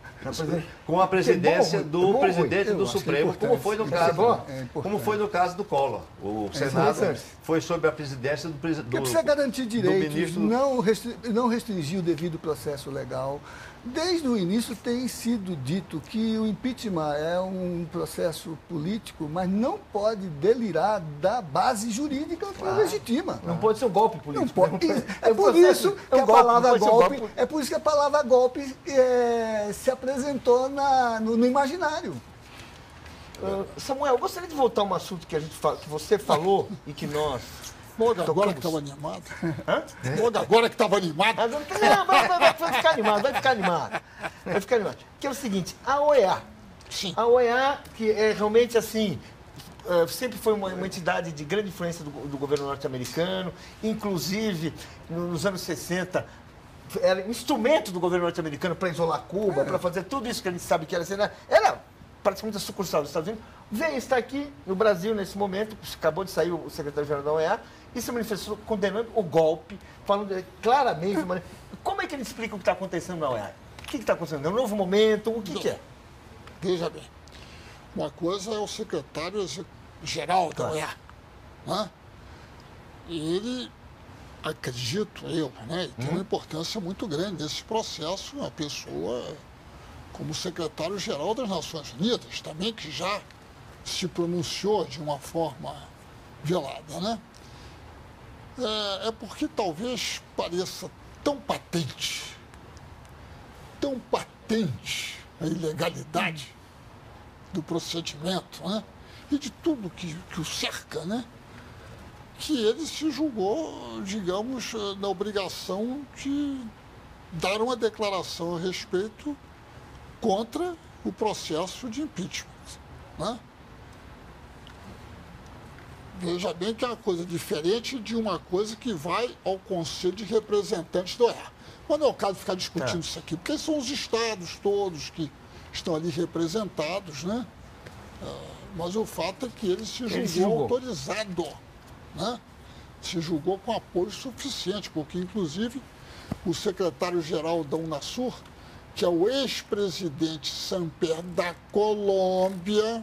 com a presidência do presidente do Supremo, como foi no caso do Collor. O Senado foi sob a presidência do presidente. Porque precisa garantir direitos, não restringir o devido processo legal. Desde o início tem sido dito que o impeachment é um processo político, mas não pode delirar da base jurídica que o legitima. Não pode ser um golpe político. Não pode. É por isso que a palavra golpe, é por isso que a palavra golpe se apresentou no imaginário. Samuel, eu gostaria de voltar a um assunto que você falou e que nós... Logo agora que estava animado. Hã? Logo agora que estava animado. Vai ficar animado, vai ficar animado. Vai ficar animado. Que é o seguinte, a OEA. Sim. A OEA, que é realmente assim, sempre foi uma entidade de grande influência do governo norte-americano, inclusive nos anos 60, era instrumento do governo norte-americano para isolar Cuba, para fazer tudo isso que a gente sabe que era praticamente a sucursal dos Estados Unidos. Veio estar aqui no Brasil nesse momento, acabou de sair o secretário-geral da OEA, e se manifestou condenando o golpe, falando claramente, como é que ele explica o que está acontecendo na OEA? O que está acontecendo? É um novo momento? O que é? Veja bem, uma coisa é o secretário-geral da OEA, né? E ele, acredito eu, né, tem uma importância muito grande nesse processo, uma pessoa como secretário-geral das Nações Unidas, também que já se pronunciou de uma forma velada, né? É porque talvez pareça tão patente a ilegalidade do procedimento, né? E de tudo que o cerca, né? Que ele se julgou, digamos, na obrigação de dar uma declaração a respeito contra o processo de impeachment, né? Veja bem que é uma coisa diferente de uma coisa que vai ao Conselho de Representantes da OEA. Mas não é o caso de ficar discutindo isso aqui, porque são os estados todos que estão ali representados, né? Mas o fato é que ele se julgou autorizado, né? Se julgou com apoio suficiente, porque, inclusive, o secretário-geral da Unasur, que é o ex-presidente Samper da Colômbia,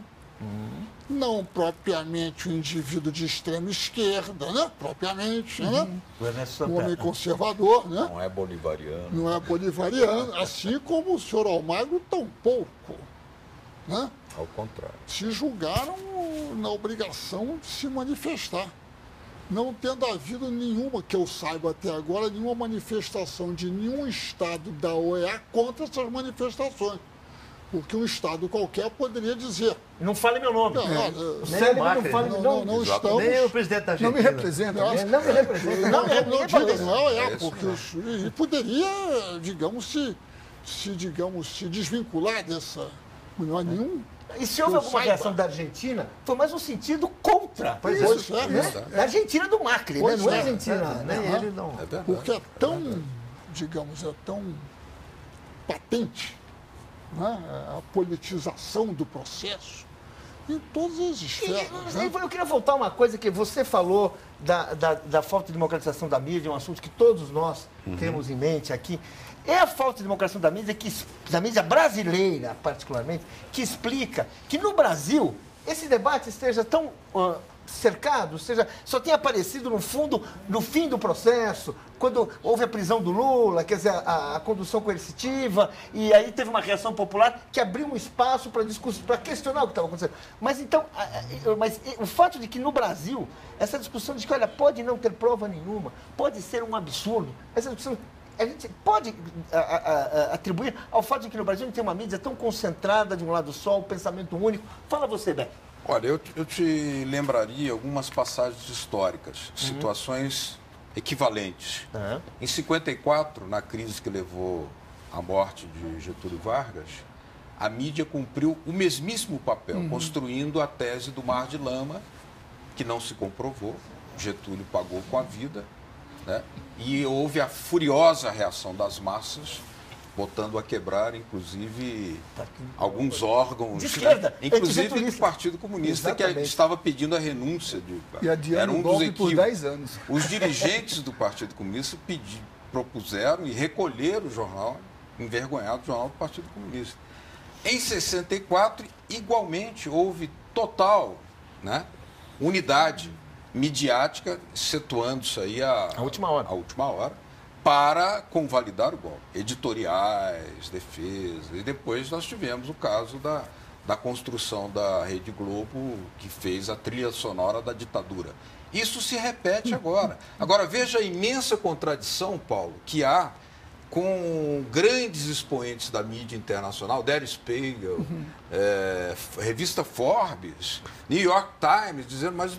não propriamente um indivíduo de extrema esquerda, né? Propriamente, né? Um homem conservador, né? Não é bolivariano. Não é bolivariano, assim como o senhor Almagro tampouco, né? Ao contrário. Se julgaram na obrigação de se manifestar. Não tendo havido nenhuma, que eu saiba até agora, nenhuma manifestação de nenhum estado da OEA contra essas manifestações. Porque um estado qualquer poderia dizer... Não fale meu nome. Não estamos... Nem o presidente da Argentina. Não me representa. Não me representa. Não diga, não é a OEA, porque e poderia, digamos, se desvincular dessa... Não há nenhum... E se houve alguma reação da Argentina, foi mais um sentido contra. Pois é, né? Da Argentina do Macri, né? Não é Argentina. Ele não. Porque é tão, digamos, é tão patente, né? A politização do processo em todas as esferas. Né? Eu queria voltar a uma coisa que você falou da falta de democratização da mídia, um assunto que todos nós temos em mente aqui. É a falta de democratização da mídia brasileira, particularmente, que explica que no Brasil esse debate esteja tão cercado, só tenha aparecido no fim do processo, quando houve a prisão do Lula, quer dizer, a condução coercitiva, e aí teve uma reação popular que abriu um espaço para questionar o que estava acontecendo. Mas então, o fato de que no Brasil, essa discussão de que, olha, pode não ter prova nenhuma, pode ser um absurdo, essa discussão... A gente pode atribuir ao fato de que no Brasil não tem uma mídia tão concentrada de um lado só, um pensamento único. Fala você, Beto. Olha, eu te lembraria algumas passagens históricas, situações equivalentes. Em 54, na crise que levou à morte de Getúlio Vargas, a mídia cumpriu o mesmíssimo papel, construindo a tese do mar de lama, que não se comprovou. Getúlio pagou com a vida, né? E houve a furiosa reação das massas, botando a quebrar, inclusive, alguns órgãos, de esquerda, inclusive do Partido Comunista, exatamente, que estava pedindo a renúncia. E adiando o golpe por 10 anos. Os dirigentes do Partido Comunista propuseram e recolheram o jornal, envergonhado o jornal do Partido Comunista. Em 64, igualmente, houve total, né, unidade midiática, excetuando-se aí a última hora, para convalidar o golpe. Editoriais, defesa. E depois nós tivemos o caso da construção da Rede Globo, que fez a trilha sonora da ditadura. Isso se repete agora. Agora, veja a imensa contradição, Paulo, que há com grandes expoentes da mídia internacional, Der Spiegel, revista Forbes, New York Times, dizendo, mas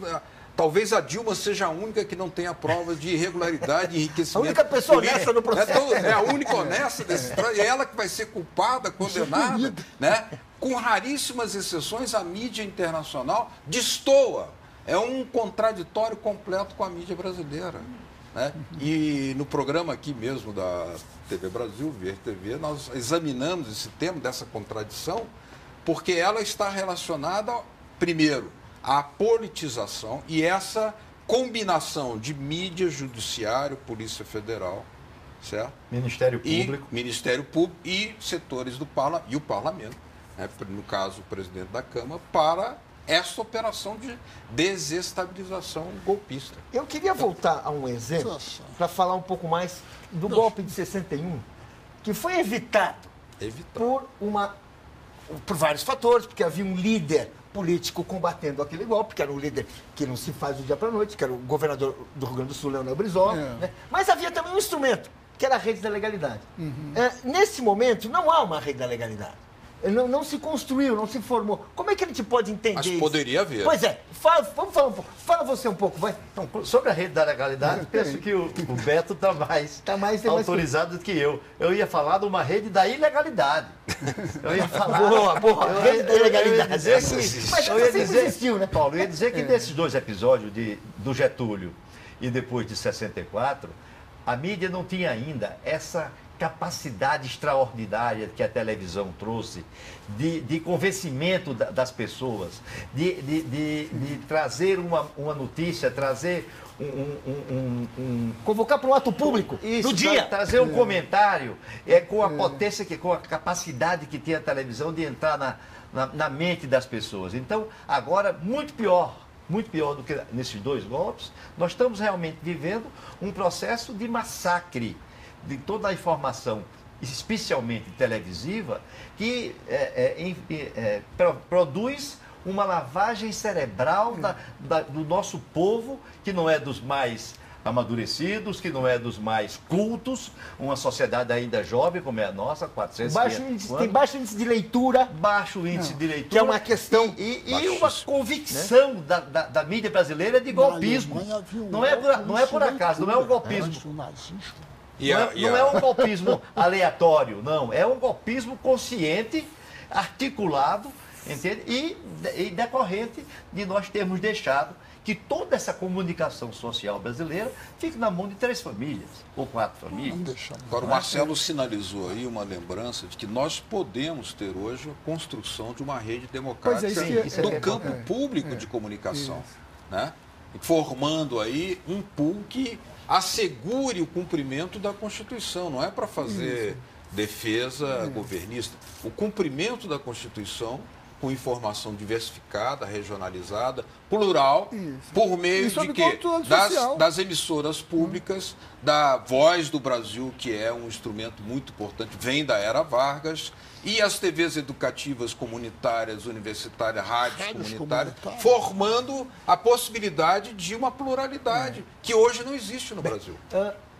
talvez a Dilma seja a única que não tenha provas de irregularidade e enriquecimento. A única pessoa honesta no processo. É a única honesta desse troço, é ela que vai ser culpada, condenada, né? Com raríssimas exceções, a mídia internacional destoa. É um contraditório completo com a mídia brasileira, né? E no programa aqui mesmo da TV Brasil, VRTV, nós examinamos esse tema dessa contradição, porque ela está relacionada, primeiro, à politização e essa combinação de mídia, judiciário, Polícia Federal, certo? Ministério Público. Ministério Público e setores do e o Parlamento, né? No caso, o presidente da Câmara, para essa operação de desestabilização golpista. Eu queria voltar a um exemplo para falar um pouco mais do golpe de 61, que foi evitado por vários fatores, porque havia um líder político combatendo aquele golpe, que era um líder que não se faz do dia para a noite, que era o governador do Rio Grande do Sul, Leonel Brizola, né? Mas havia também um instrumento, que era a rede da legalidade. Nesse momento, não há uma rede da legalidade. Não se construiu, não se formou. Como é que a gente pode entender isso? Mas poderia haver. Pois é. Vamos falar um pouco. Fala você um pouco, vai. Então, sobre a rede da legalidade, penso que o Beto está mais autorizado do que eu. Eu ia falar de uma rede da ilegalidade. Eu ia falar... Boa. Rede da ilegalidade. Eu ia dizer, existiu, né, Paulo? Eu ia dizer que desses dois episódios do Getúlio e depois de 64, a mídia não tinha ainda essa capacidade extraordinária que a televisão trouxe de convencimento das pessoas, de trazer uma notícia, trazer convocar para um ato público no dia. Trazer um comentário com a potência, com a capacidade que tem a televisão de entrar na mente das pessoas. Então, agora, muito pior do que nesses dois golpes, nós estamos realmente vivendo um processo de massacre de toda a informação, especialmente televisiva, que produz uma lavagem cerebral do nosso povo, que não é dos mais amadurecidos, que não é dos mais cultos, uma sociedade ainda jovem como é a nossa, 400 anos. Tem baixo índice de leitura. Baixo índice de leitura. Que é uma questão... E uma convicção, né, da mídia brasileira de golpismo. Não é por acaso, não é um golpismo. Não é um golpismo aleatório, não. É um golpismo consciente, articulado, entende? E decorrente de nós termos deixado que toda essa comunicação social brasileira fique na mão de 3 famílias ou 4 famílias. Agora, o Marcelo sinalizou aí uma lembrança de que nós podemos ter hoje a construção de uma rede democrática do campo público de comunicação, né? Formando aí um pool que assegure o cumprimento da Constituição. Não é para fazer defesa governista. O cumprimento da Constituição com informação diversificada, regionalizada, plural, por meio de quê? Das emissoras públicas, da Voz do Brasil, que é um instrumento muito importante, vem da era Vargas, e as TVs educativas comunitárias, universitárias, rádios comunitárias, formando a possibilidade de uma pluralidade que hoje não existe no Brasil.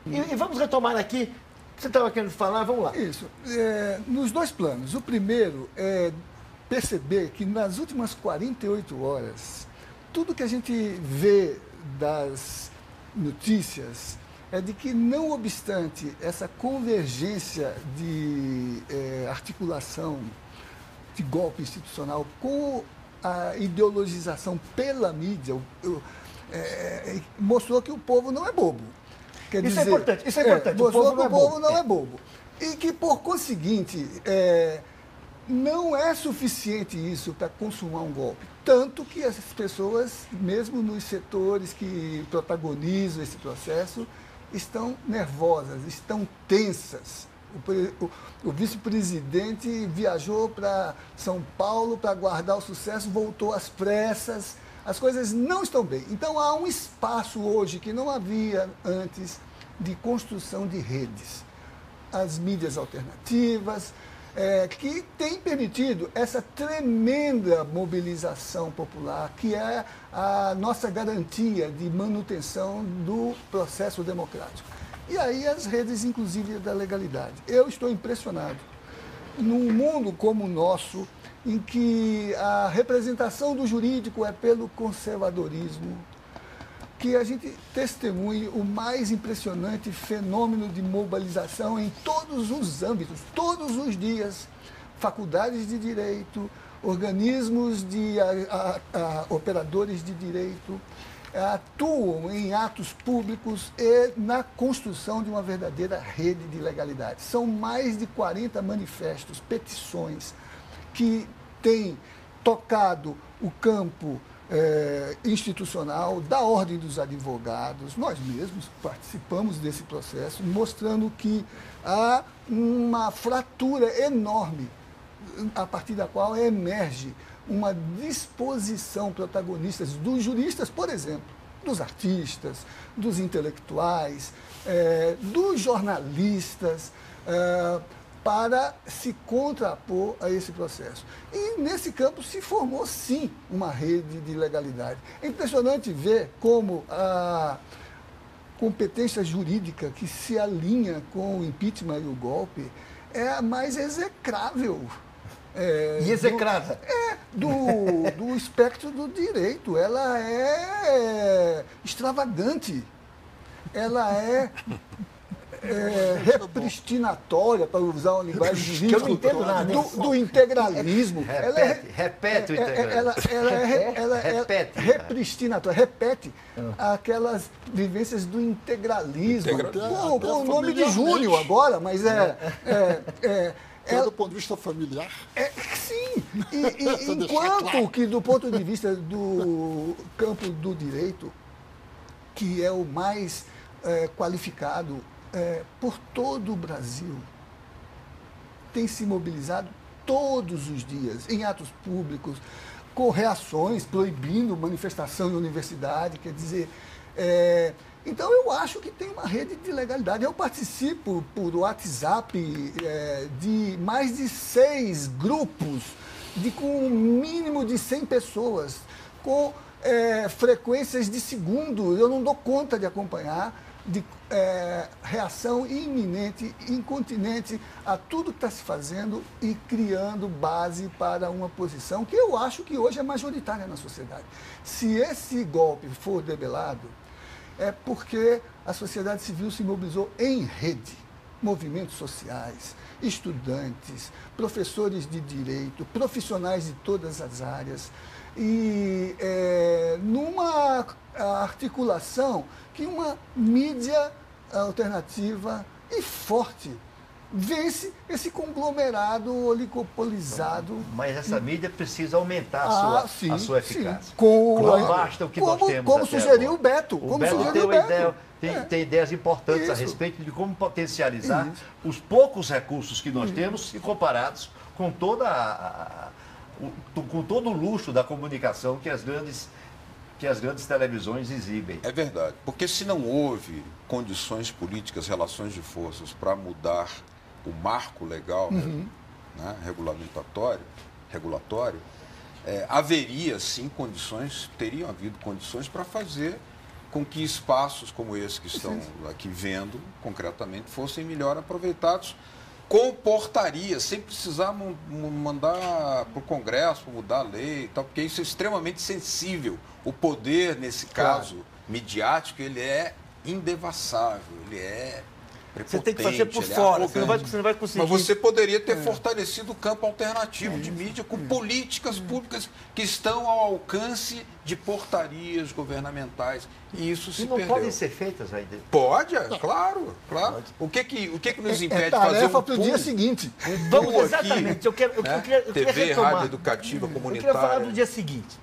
E vamos retomar aqui, você estava querendo falar, vamos lá. Isso, nos dois planos. O primeiro é perceber que nas últimas 48 horas, tudo que a gente vê das notícias é de que, não obstante essa convergência de articulação de golpe institucional, com a ideologização pela mídia, mostrou que o povo não é bobo. Quer Isso dizer, é importante, isso é importante. Mostrou que o povo não é bobo. E que, por conseguinte, não é suficiente isso para consumar um golpe. Tanto que as pessoas, mesmo nos setores que protagonizam esse processo, estão nervosas, estão tensas. O vice-presidente viajou para São Paulo para aguardar o sucesso, voltou às pressas. As coisas não estão bem. Então, há um espaço hoje que não havia antes de construção de redes. As mídias alternativas, que tem permitido essa tremenda mobilização popular, que é a nossa garantia de manutenção do processo democrático. E aí as redes, inclusive, da legalidade. Eu estou impressionado. Num mundo como o nosso, em que a representação do jurídico é pelo conservadorismo, que a gente testemunhe o mais impressionante fenômeno de mobilização em todos os âmbitos, todos os dias, faculdades de direito, organismos de operadores de direito, atuam em atos públicos e na construção de uma verdadeira rede de legalidade. São mais de 40 manifestos, petições, que têm tocado o campo institucional, da Ordem dos Advogados. Nós mesmos participamos desse processo, mostrando que há uma fratura enorme, a partir da qual emerge uma disposição protagonista dos juristas, por exemplo, dos artistas, dos intelectuais, dos jornalistas, para se contrapor a esse processo. E nesse campo se formou, sim, uma rede de legalidade. É impressionante ver como a competência jurídica que se alinha com o impeachment e o golpe é a mais execrável. E execrada. Do espectro do direito. Ela é extravagante. Ela é repristinatória, para usar uma linguagem jurídica, que eu não entendo nada. Do integralismo. Repete o integralismo. Repete. Repristinatória, repete aquelas vivências do integralismo. Com o nome de Júnior agora, mas do ponto de vista familiar. Sim. Enquanto que, do ponto de vista do campo do direito, que é o mais qualificado por todo o Brasil, tem se mobilizado todos os dias, em atos públicos, com reações, proibindo manifestação em universidade, quer dizer... Então, eu acho que tem uma rede de legalidade. Eu participo por WhatsApp de mais de 6 grupos, com um mínimo de 100 pessoas, com frequências de segundo. Eu não dou conta de acompanhar, de reação iminente, incontinente a tudo que está se fazendo e criando base para uma posição que eu acho que hoje é majoritária na sociedade. Se esse golpe for debelado, é porque a sociedade civil se mobilizou em rede. Movimentos sociais, estudantes, professores de direito, profissionais de todas as áreas. E numa articulação que uma mídia alternativa e forte vence esse conglomerado oligopolizado. Mas essa mídia precisa aumentar a sua eficácia. Sim. Não basta o que nós temos. Como sugeriu o Beto. O Beto tem ideias importantes a respeito de como potencializar os poucos recursos que nós temos e comparados com todo o luxo da comunicação que as grandes televisões exibem. É verdade, porque se não houve condições políticas, relações de forças para mudar o marco legal, né, regulatório, haveria sim teriam havido condições para fazer com que espaços como esse que estão aqui vendo concretamente fossem melhor aproveitados com portaria, sem precisar mandar para o Congresso mudar a lei e tal, porque isso é extremamente sensível. O poder, nesse caso midiático, ele é indevassável, ele é Você tem que fazer por fora, você não vai conseguir. Mas você poderia ter fortalecido o campo alternativo de mídia com políticas públicas que estão ao alcance de portarias governamentais. E isso se não perdeu. podem ser feitas ainda? Pode, claro. O que nos impede de fazer tarefa para o dia seguinte. Vamos, exatamente. Eu queria TV, retomar. rádio educativa, comunitária. Eu queria falar do dia seguinte.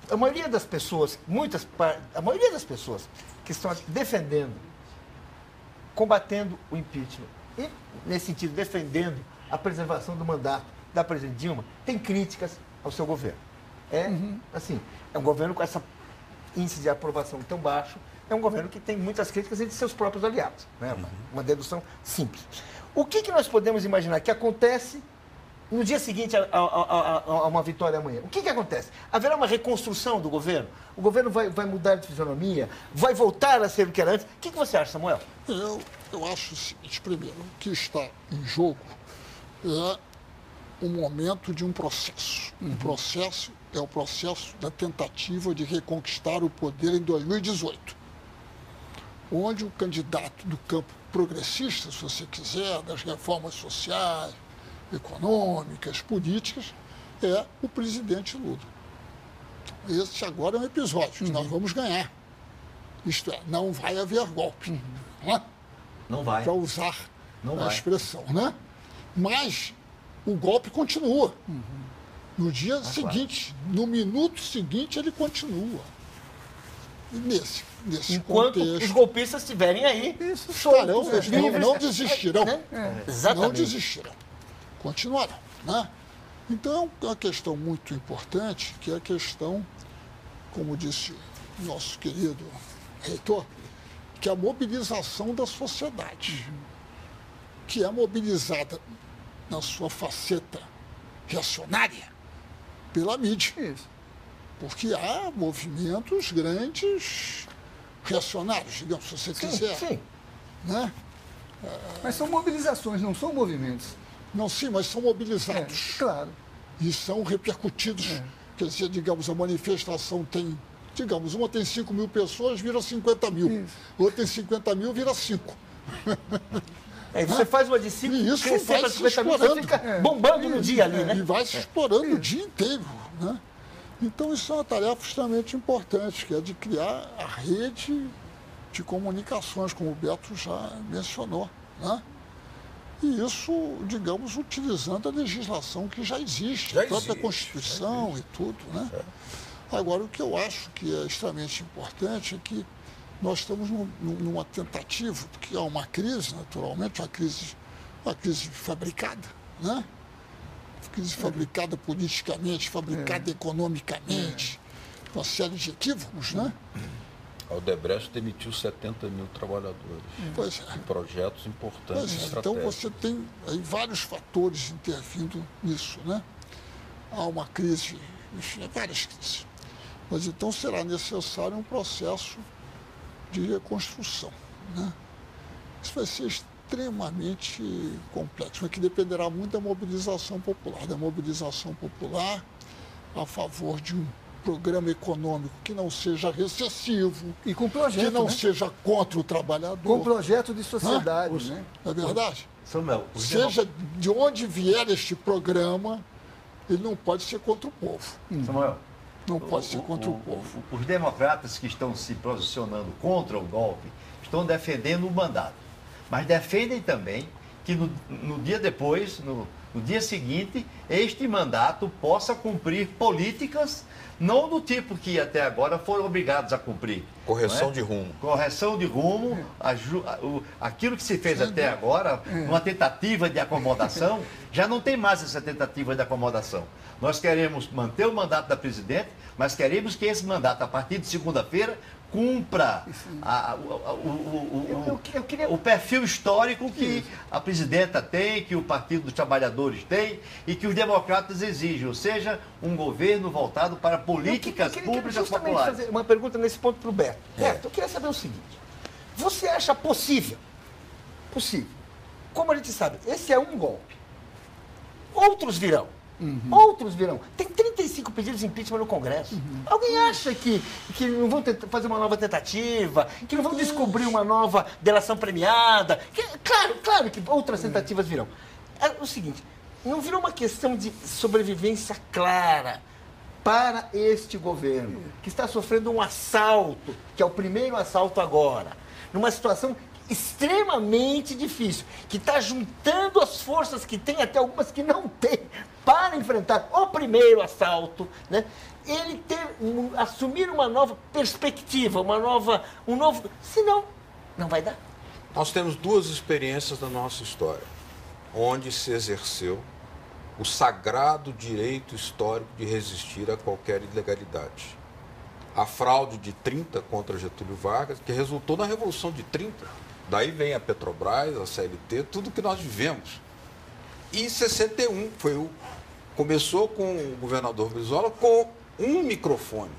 A maioria das pessoas, a maioria das pessoas que estão defendendo, combatendo o impeachment, e, nesse sentido, defendendo a preservação do mandato da presidente Dilma, tem críticas ao seu governo. Assim, é um governo com esse índice de aprovação tão baixo, é um governo que tem muitas críticas entre seus próprios aliados. Né? Uma dedução simples. O que nós podemos imaginar que acontece no dia seguinte a uma vitória amanhã? O que acontece? Haverá uma reconstrução do governo? O governo vai mudar de fisionomia? Vai voltar a ser o que era antes? O que você acha, Samuel? Eu acho o seguinte: primeiro, o que está em jogo é o momento de um processo. O processo é o processo da tentativa de reconquistar o poder em 2018, onde o candidato do campo progressista, se você quiser, das reformas sociais, econômicas, políticas, é o presidente Lula. Esse agora é um episódio que nós vamos ganhar. Isto é, não vai haver golpe. Não vai. Para usar a expressão, né? Mas o golpe continua. No dia seguinte, no minuto seguinte, ele continua. E nesse enquanto contexto, os golpistas estiverem aí, não desistirão. Exatamente. Não desistirão. Continuarão. Né? Então, é uma questão muito importante, que é a questão, como disse o nosso querido reitor, que é a mobilização da sociedade, que é mobilizada na sua faceta reacionária pela mídia. Porque há movimentos grandes reacionários, digamos, se você quiser. Sim. Né? Mas são mobilizações, não são movimentos. Não, sim, mas são mobilizados. Claro. E são repercutidos. Quer dizer, digamos, a manifestação tem, digamos, uma tem 5 mil pessoas, vira 50 mil. Outra tem 50 mil, vira 5. Você faz uma de 5, isso crescer para 50 mil, você fica bombando no dia ali, né? E vai se explorando o dia inteiro, né? Então, isso é uma tarefa extremamente importante, que é de criar a rede de comunicações, como o Beto já mencionou, né? E isso, digamos, utilizando a legislação que já existe, a própria Constituição e tudo, né? Agora, o que eu acho que é extremamente importante é que nós estamos numa tentativa, porque há uma crise, naturalmente, uma crise fabricada, né? Crise fabricada politicamente, fabricada economicamente, uma série de equívocos, né? A Odebrecht demitiu 70 mil trabalhadores. Pois é. Em projetos importantes. Então você tem aí vários fatores intervindo nisso, né? Há uma crise, enfim, várias crises. Mas então será necessário um processo de reconstrução, né? Isso vai ser extremamente complexo, mas que dependerá muito da mobilização popular a favor de um programa econômico que não seja recessivo e com projeto, que não seja contra o trabalhador. Com projeto de sociedade, né? É verdade? Samuel, seja de onde vier este programa, ele não pode ser contra o povo. Samuel, não pode ser contra o povo. Os democratas que estão se posicionando contra o golpe estão defendendo o mandato, mas defendem também que no dia depois, no dia seguinte, este mandato possa cumprir políticas não do tipo que até agora foram obrigados a cumprir. Correção de rumo. Correção de rumo, aquilo que se fez até agora, uma tentativa de acomodação, já não tem mais essa tentativa de acomodação. Nós queremos manter o mandato da presidente, mas queremos que esse mandato, a partir de segunda-feira, cumpra o perfil histórico que a presidenta tem, que o Partido dos Trabalhadores tem e que os democratas exigem, ou seja, um governo voltado para políticas públicas populares. Fazer uma pergunta nesse ponto para o Beto. Beto, eu queria saber o seguinte: você acha possível, como a gente sabe, esse é um golpe, outros virão. Outros virão. Tem 35% pedido de impeachment no Congresso. Alguém acha que não vão fazer uma nova tentativa, que não vão descobrir uma nova delação premiada? Claro que outras tentativas virão. É o seguinte, não virou uma questão de sobrevivência clara para este governo, que está sofrendo um assalto, que é o primeiro assalto agora, numa situação extremamente difícil, que está juntando as forças que tem, até algumas que não tem, para enfrentar o primeiro assalto, né? Ele assumir uma nova perspectiva, um novo... Senão, não vai dar. Nós temos duas experiências da nossa história, onde se exerceu o sagrado direito histórico de resistir a qualquer ilegalidade. A fraude de 30 contra Getúlio Vargas, que resultou na Revolução de 30. Daí vem a Petrobras, a CLT, tudo que nós vivemos. E em 61, começou com o governador Brizola com um microfone.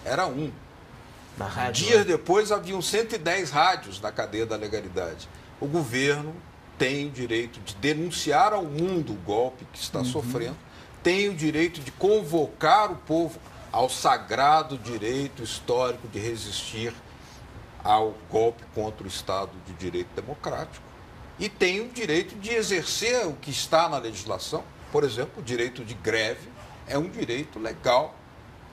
Era um. Na rádio, Dias depois, haviam 110 rádios na cadeia da legalidade. O governo tem o direito de denunciar ao mundo o golpe que está sofrendo, tem o direito de convocar o povo ao sagrado direito histórico de resistir ao golpe contra o Estado de Direito Democrático e tem o direito de exercer o que está na legislação. Por exemplo, o direito de greve é um direito legal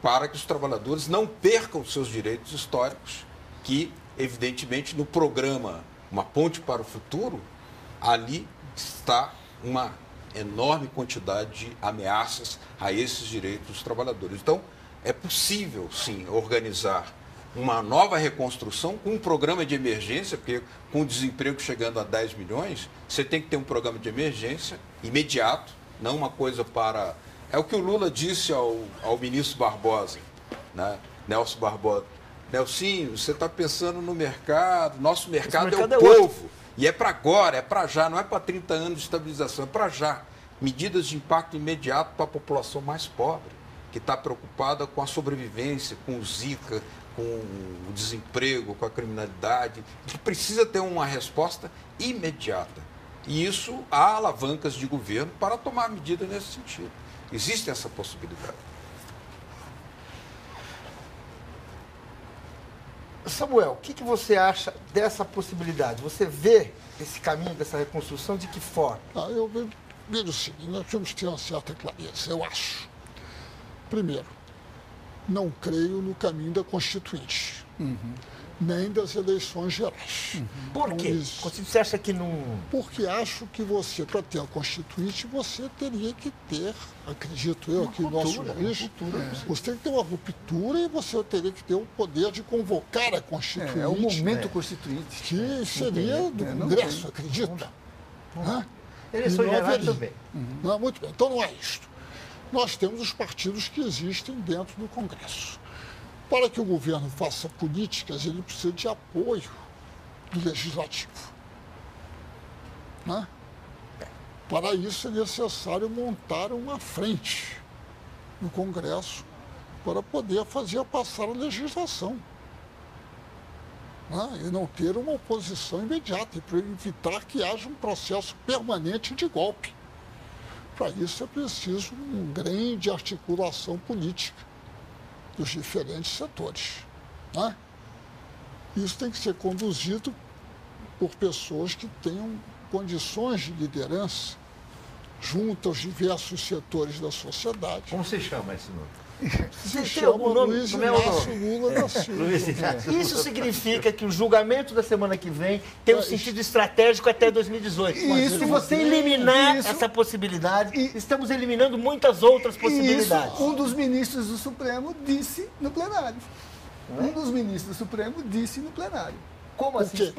para que os trabalhadores não percam seus direitos históricos, que, evidentemente, no programa Uma Ponte para o Futuro, ali está uma enorme quantidade de ameaças a esses direitos dos trabalhadores. Então, é possível, sim, organizar uma nova reconstrução com um programa de emergência, porque com o desemprego chegando a 10 milhões, você tem que ter um programa de emergência imediato, não uma coisa para... É o que o Lula disse ao ministro Barbosa, né? Nelson Barbosa. Nelsinho, você está pensando no mercado, nosso mercado é o povo. E é para agora, é para já, não é para 30 anos de estabilização, é para já. Medidas de impacto imediato para a população mais pobre, que está preocupada com a sobrevivência, com o Zika, com o desemprego, com a criminalidade, que precisa ter uma resposta imediata. E isso há alavancas de governo para tomar medidas nesse sentido. Existe essa possibilidade. Samuel, o que você acha dessa possibilidade? Você vê esse caminho dessa reconstrução de que forma? Eu vejo o seguinte, nós temos que ter uma certa clareza, eu acho. Primeiro, não creio no caminho da Constituinte, nem das eleições gerais. Por quê? Você acha que não... Porque acho que você, para ter a Constituinte, você teria que ter, acredito eu, que o nosso juiz, você tem que ter uma ruptura e você teria que ter o poder de convocar a Constituinte. É o momento constituinte. Que seria do Congresso, acredito. Eleições gerais também. Muito bem, então não é isto. Nós temos os partidos que existem dentro do Congresso. Para que o governo faça políticas, ele precisa de apoio do Legislativo. Né? Para isso é necessário montar uma frente no Congresso para poder fazer passar a legislação. Né? E não ter uma oposição imediata, e para evitar que haja um processo permanente de golpe. Para isso é preciso uma grande articulação política dos diferentes setores. Né? Isso tem que ser conduzido por pessoas que tenham condições de liderança junto aos diversos setores da sociedade. Como se chama esse nome? Se chama Luiz Inácio Lula da Silva. Isso significa que o julgamento da semana que vem tem um sentido estratégico até 2018. Se você eliminar essa possibilidade, estamos eliminando muitas outras possibilidades. Isso, um dos ministros do Supremo disse no plenário. Como assim?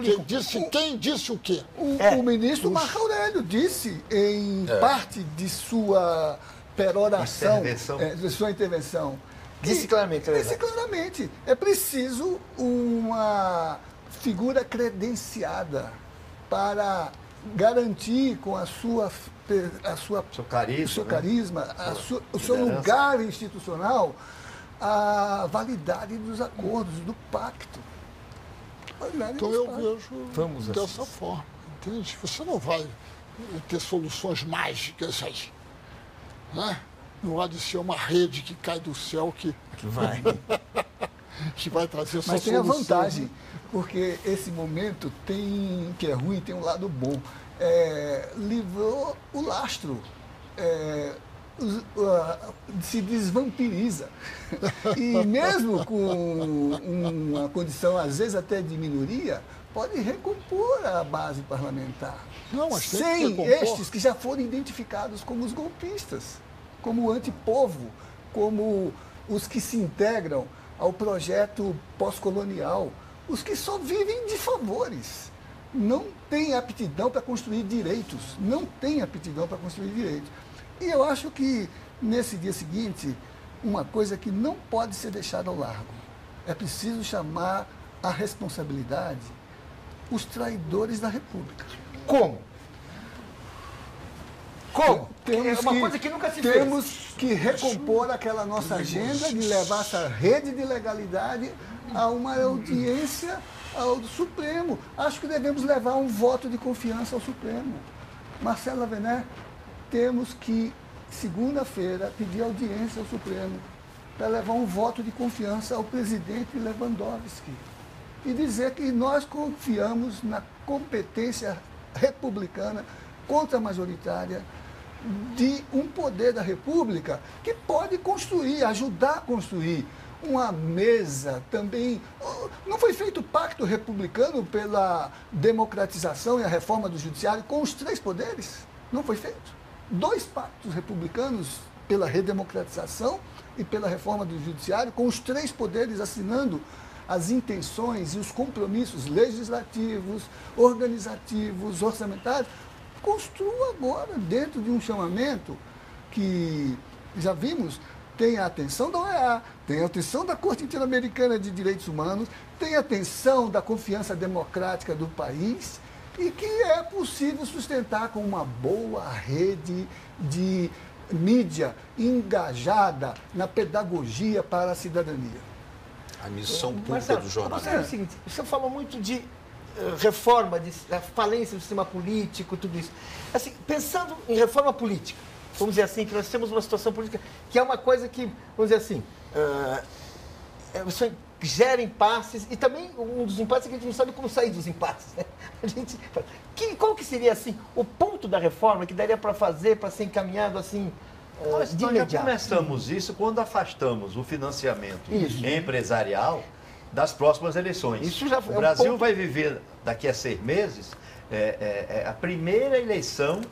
Quem disse o quê? O ministro Marco Aurélio disse em parte de sua peroração, de sua intervenção. Disse claramente. É preciso uma figura credenciada para garantir com o seu carisma, o seu lugar institucional, a validade dos acordos, do pacto. Então eu vejo dessa forma, entende? Você não vai ter soluções mágicas aí. Né? não há de ser uma rede que cai do céu que vai. que vai trazer essa Mas tem a solução. vantagem, porque esse momento tem, que é ruim, tem um lado bom. Livrou o lastro, se desvampiriza. E mesmo com uma condição, às vezes até de minoria, pode recompor a base parlamentar. Não, mas tem que sem recompor. estes que já foram identificados como os golpistas, como o antipovo, como os que se integram ao projeto pós-colonial, os que só vivem de favores. Não têm aptidão para construir direitos, não têm aptidão para construir direitos. E eu acho que, nesse dia seguinte, uma coisa que não pode ser deixada ao largo, é preciso chamar à responsabilidade os traidores da República. Como? Como? Temos É uma coisa que nunca se fez. Temos que recompor aquela nossa agenda de levar essa rede de legalidade a uma audiência ao Supremo. Acho que devemos levar um voto de confiança ao Supremo. Marcelo Lavené, temos que, segunda-feira, pedir audiência ao Supremo para levar um voto de confiança ao presidente Lewandowski e dizer que nós confiamos na competência republicana contra-majoritária de um poder da República que pode construir, ajudar a construir uma mesa também. Não foi feito pacto republicano pela democratização e a reforma do judiciário com os três poderes? Não foi feito. 2 pactos republicanos pela redemocratização e pela reforma do judiciário, com os 3 poderes assinando as intenções e os compromissos legislativos, organizativos, orçamentários. Construa agora, dentro de um chamamento que já vimos, tem a atenção da OEA, tem a atenção da Corte Interamericana de Direitos Humanos, tem a atenção da confiança democrática do país e que é possível sustentar com uma boa rede de mídia engajada na pedagogia para a cidadania. A missão pública Marcelo, do jornalismo. É o seguinte, o senhor falou muito de reforma, de falência do sistema político, tudo isso. Assim, pensando em reforma política, vamos dizer assim, que nós temos uma situação política que é uma coisa que, vamos dizer assim, você gera impasses e também um dos impasses é que a gente não sabe como sair dos impasses. Né? Qual que seria assim o ponto da reforma que daria para fazer, para ser encaminhado assim Nós de já imediato? começamos isso quando afastamos o financiamento empresarial das próximas eleições. Isso já O é um Brasil ponto. vai viver daqui a 6 meses a primeira eleição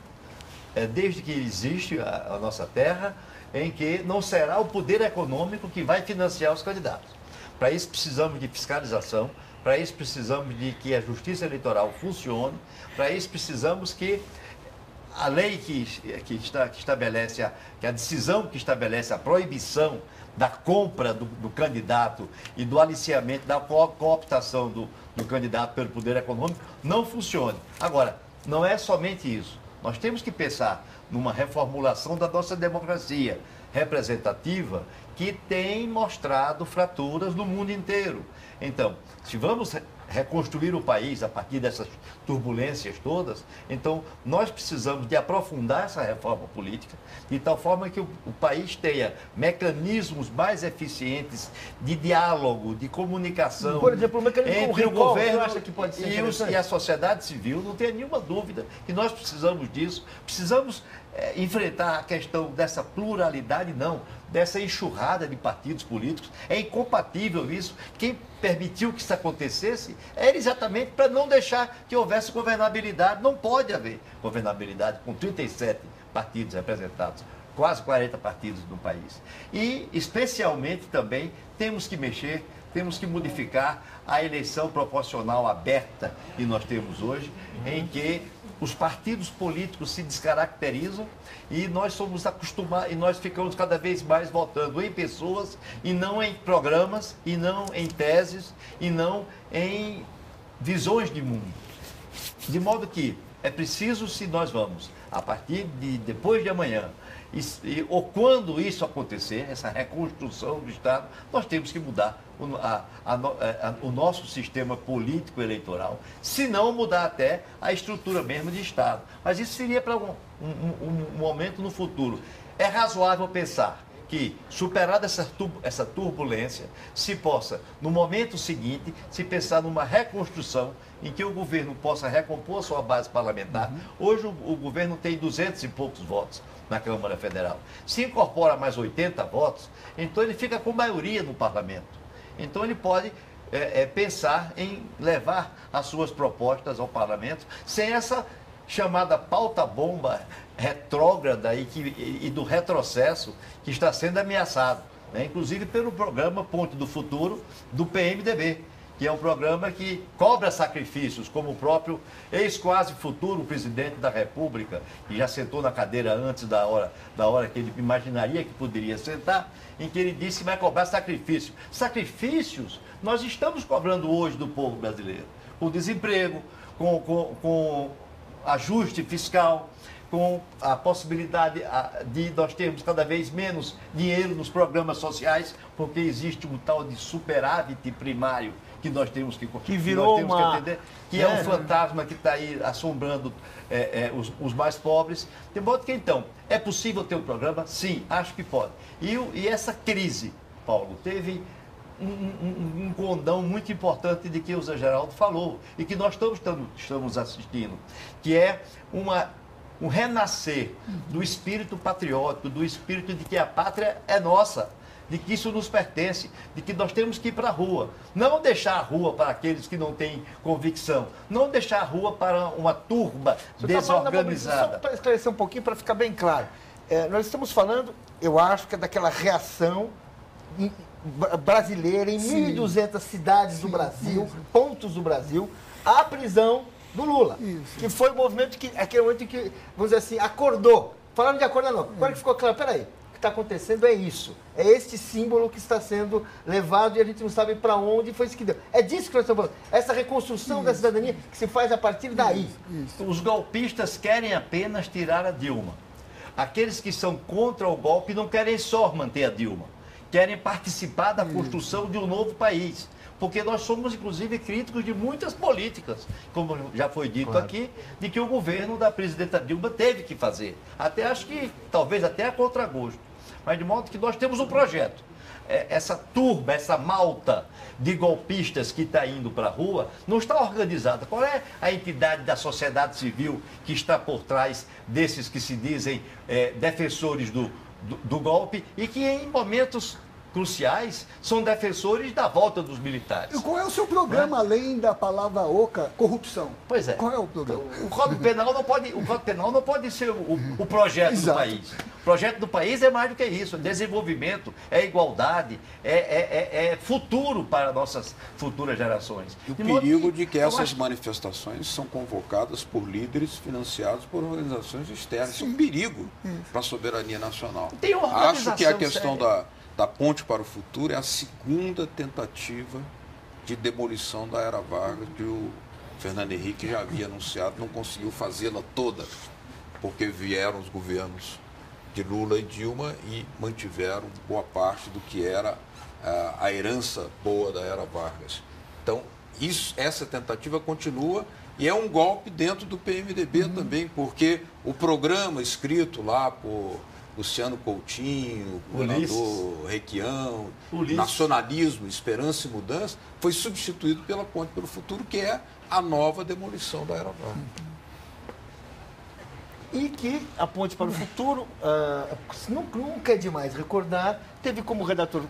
desde que existe a nossa terra em que não será o poder econômico que vai financiar os candidatos. Para isso precisamos de fiscalização, para isso precisamos de que a justiça eleitoral funcione, para isso precisamos que a lei que estabelece, que a decisão que estabelece a proibição da compra do candidato e do aliciamento, da cooptação do candidato pelo poder econômico, não funcione. Agora, não é somente isso. Nós temos que pensar numa reformulação da nossa democracia representativa que tem mostrado fraturas no mundo inteiro. Então, se vamos reconstruir o país a partir dessas turbulências todas, então nós precisamos de aprofundar essa reforma política de tal forma que o país tenha mecanismos mais eficientes de diálogo, de comunicação. Por exemplo, o mecanismo entre o recall, governo você acha que pode ser interessante? e a sociedade civil. Não tenha nenhuma dúvida que nós precisamos disso. Precisamos enfrentar a questão dessa pluralidade, não, dessa enxurrada de partidos políticos. É incompatível isso. Quem permitiu que isso acontecesse era exatamente para não deixar que houvesse governabilidade. Não pode haver governabilidade com 37 partidos representados, quase 40 partidos no país. E, especialmente, também temos que mexer, temos que modificar a eleição proporcional aberta que nós temos hoje, em que os partidos políticos se descaracterizam e nós somos acostumados, e nós ficamos cada vez mais votando em pessoas e não em programas, e não em teses, e não em visões de mundo. De modo que é preciso, se nós vamos, a partir de depois de amanhã, ou quando isso acontecer, essa reconstrução do Estado, nós temos que mudar o nosso sistema político eleitoral, se não mudar até a estrutura mesmo de Estado. Mas isso seria para um momento no futuro. É razoável pensar que, superada essa turbulência, se possa, no momento seguinte, se pensar numa reconstrução em que o governo possa recompor sua base parlamentar. Hoje o governo tem 200 e poucos votos na Câmara Federal. Se incorpora mais 80 votos, então ele fica com maioria no parlamento. Então ele pode pensar em levar as suas propostas ao parlamento sem essa chamada pauta-bomba retrógrada e do retrocesso que está sendo ameaçado, né? Inclusive pelo programa Ponte do Futuro do PMDB, que é um programa que cobra sacrifícios, como o próprio ex-quase futuro presidente da República, que já sentou na cadeira antes da hora que ele imaginaria que poderia sentar, em que ele disse que vai cobrar sacrifícios. Sacrifícios nós estamos cobrando hoje do povo brasileiro, com desemprego, com ajuste fiscal, com a possibilidade de nós termos cada vez menos dinheiro nos programas sociais, porque existe um tal de superávit primário que nós temos que entender, que é um fantasma que está aí assombrando os mais pobres. De modo que, então, é possível ter um programa? Sim, acho que pode. E essa crise, Paulo, teve um condão muito importante de que o Zé Geraldo falou e que nós estamos assistindo, que é um renascer do espírito patriótico, do espírito de que a pátria é nossa, de que isso nos pertence, de que nós temos que ir para a rua. Não deixar a rua para aqueles que não têm convicção, não deixar a rua para uma turba desorganizada. Só para esclarecer um pouquinho, para ficar bem claro, nós estamos falando, eu acho que é daquela reação brasileira em 1.200 cidades do Brasil, pontos do Brasil, à prisão do Lula. Isso. Que foi o movimento aquele momento em que, vamos dizer assim, acordou. Falando de acordar não. Agora que ficou claro, peraí, o que está acontecendo é isso. É este símbolo que está sendo levado e a gente não sabe para onde foi isso que deu. É disso que nós estamos falando. Essa reconstrução da cidadania que se faz a partir daí. Os golpistas querem apenas tirar a Dilma. Aqueles que são contra o golpe não querem só manter a Dilma. Querem participar da construção de um novo país. Porque nós somos, inclusive, críticos de muitas políticas, como já foi dito aqui, de que o governo da presidenta Dilma teve que fazer. Até acho que, talvez até a contragosto. Mas de modo que nós temos um projeto. Essa turba, essa malta de golpistas que está indo para a rua, não está organizada. Qual é a entidade da sociedade civil que está por trás desses que se dizem defensores do golpe e que em momentos cruciais são defensores da volta dos militares? E qual é o seu programa, além da palavra oca, corrupção? Pois é. Qual é o programa? O Código Penal não pode ser o projeto do país. O projeto do país é mais do que isso. É desenvolvimento, é igualdade, é futuro para nossas futuras gerações. E o perigo de que essas manifestações são convocadas por líderes financiados por organizações externas. Isso é um perigo para a soberania nacional. Acho que a questão da Ponte para o Futuro é a segunda tentativa de demolição da Era Vargas, que o Fernando Henrique já havia anunciado, não conseguiu fazê-la toda, porque vieram os governos de Lula e Dilma e mantiveram boa parte do que era a herança boa da Era Vargas. Então, essa tentativa continua e é um golpe dentro do PMDB também, porque o programa escrito lá por Luciano Coutinho, governador Requião, Nacionalismo, Esperança e Mudança, foi substituído pela Ponte pelo Futuro, que é a nova demolição da Era Vargas. E que a Ponte para o Futuro, nunca é demais recordar, teve como o redator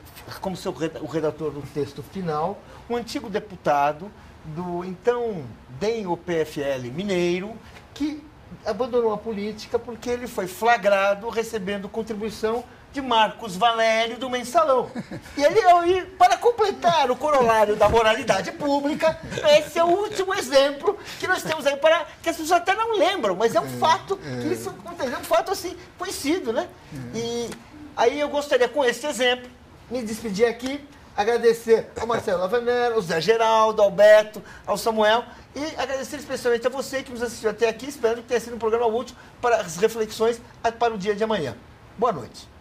do texto final, um antigo deputado do então DEM-PFL mineiro, que abandonou a política porque ele foi flagrado recebendo contribuição de Marcos Valério do Mensalão. E ele, para completar o corolário da moralidade pública, esse é o último exemplo que nós temos aí, para que as pessoas até não lembram, mas é um fato que isso aconteceu, um fato assim, conhecido, né? E aí eu gostaria, com esse exemplo, me despedir aqui, agradecer ao Marcelo Lavanera, ao Zé Geraldo, ao Beto, ao Samuel, e agradecer especialmente a você que nos assistiu até aqui, esperando que tenha sido um programa útil para as reflexões para o dia de amanhã. Boa noite.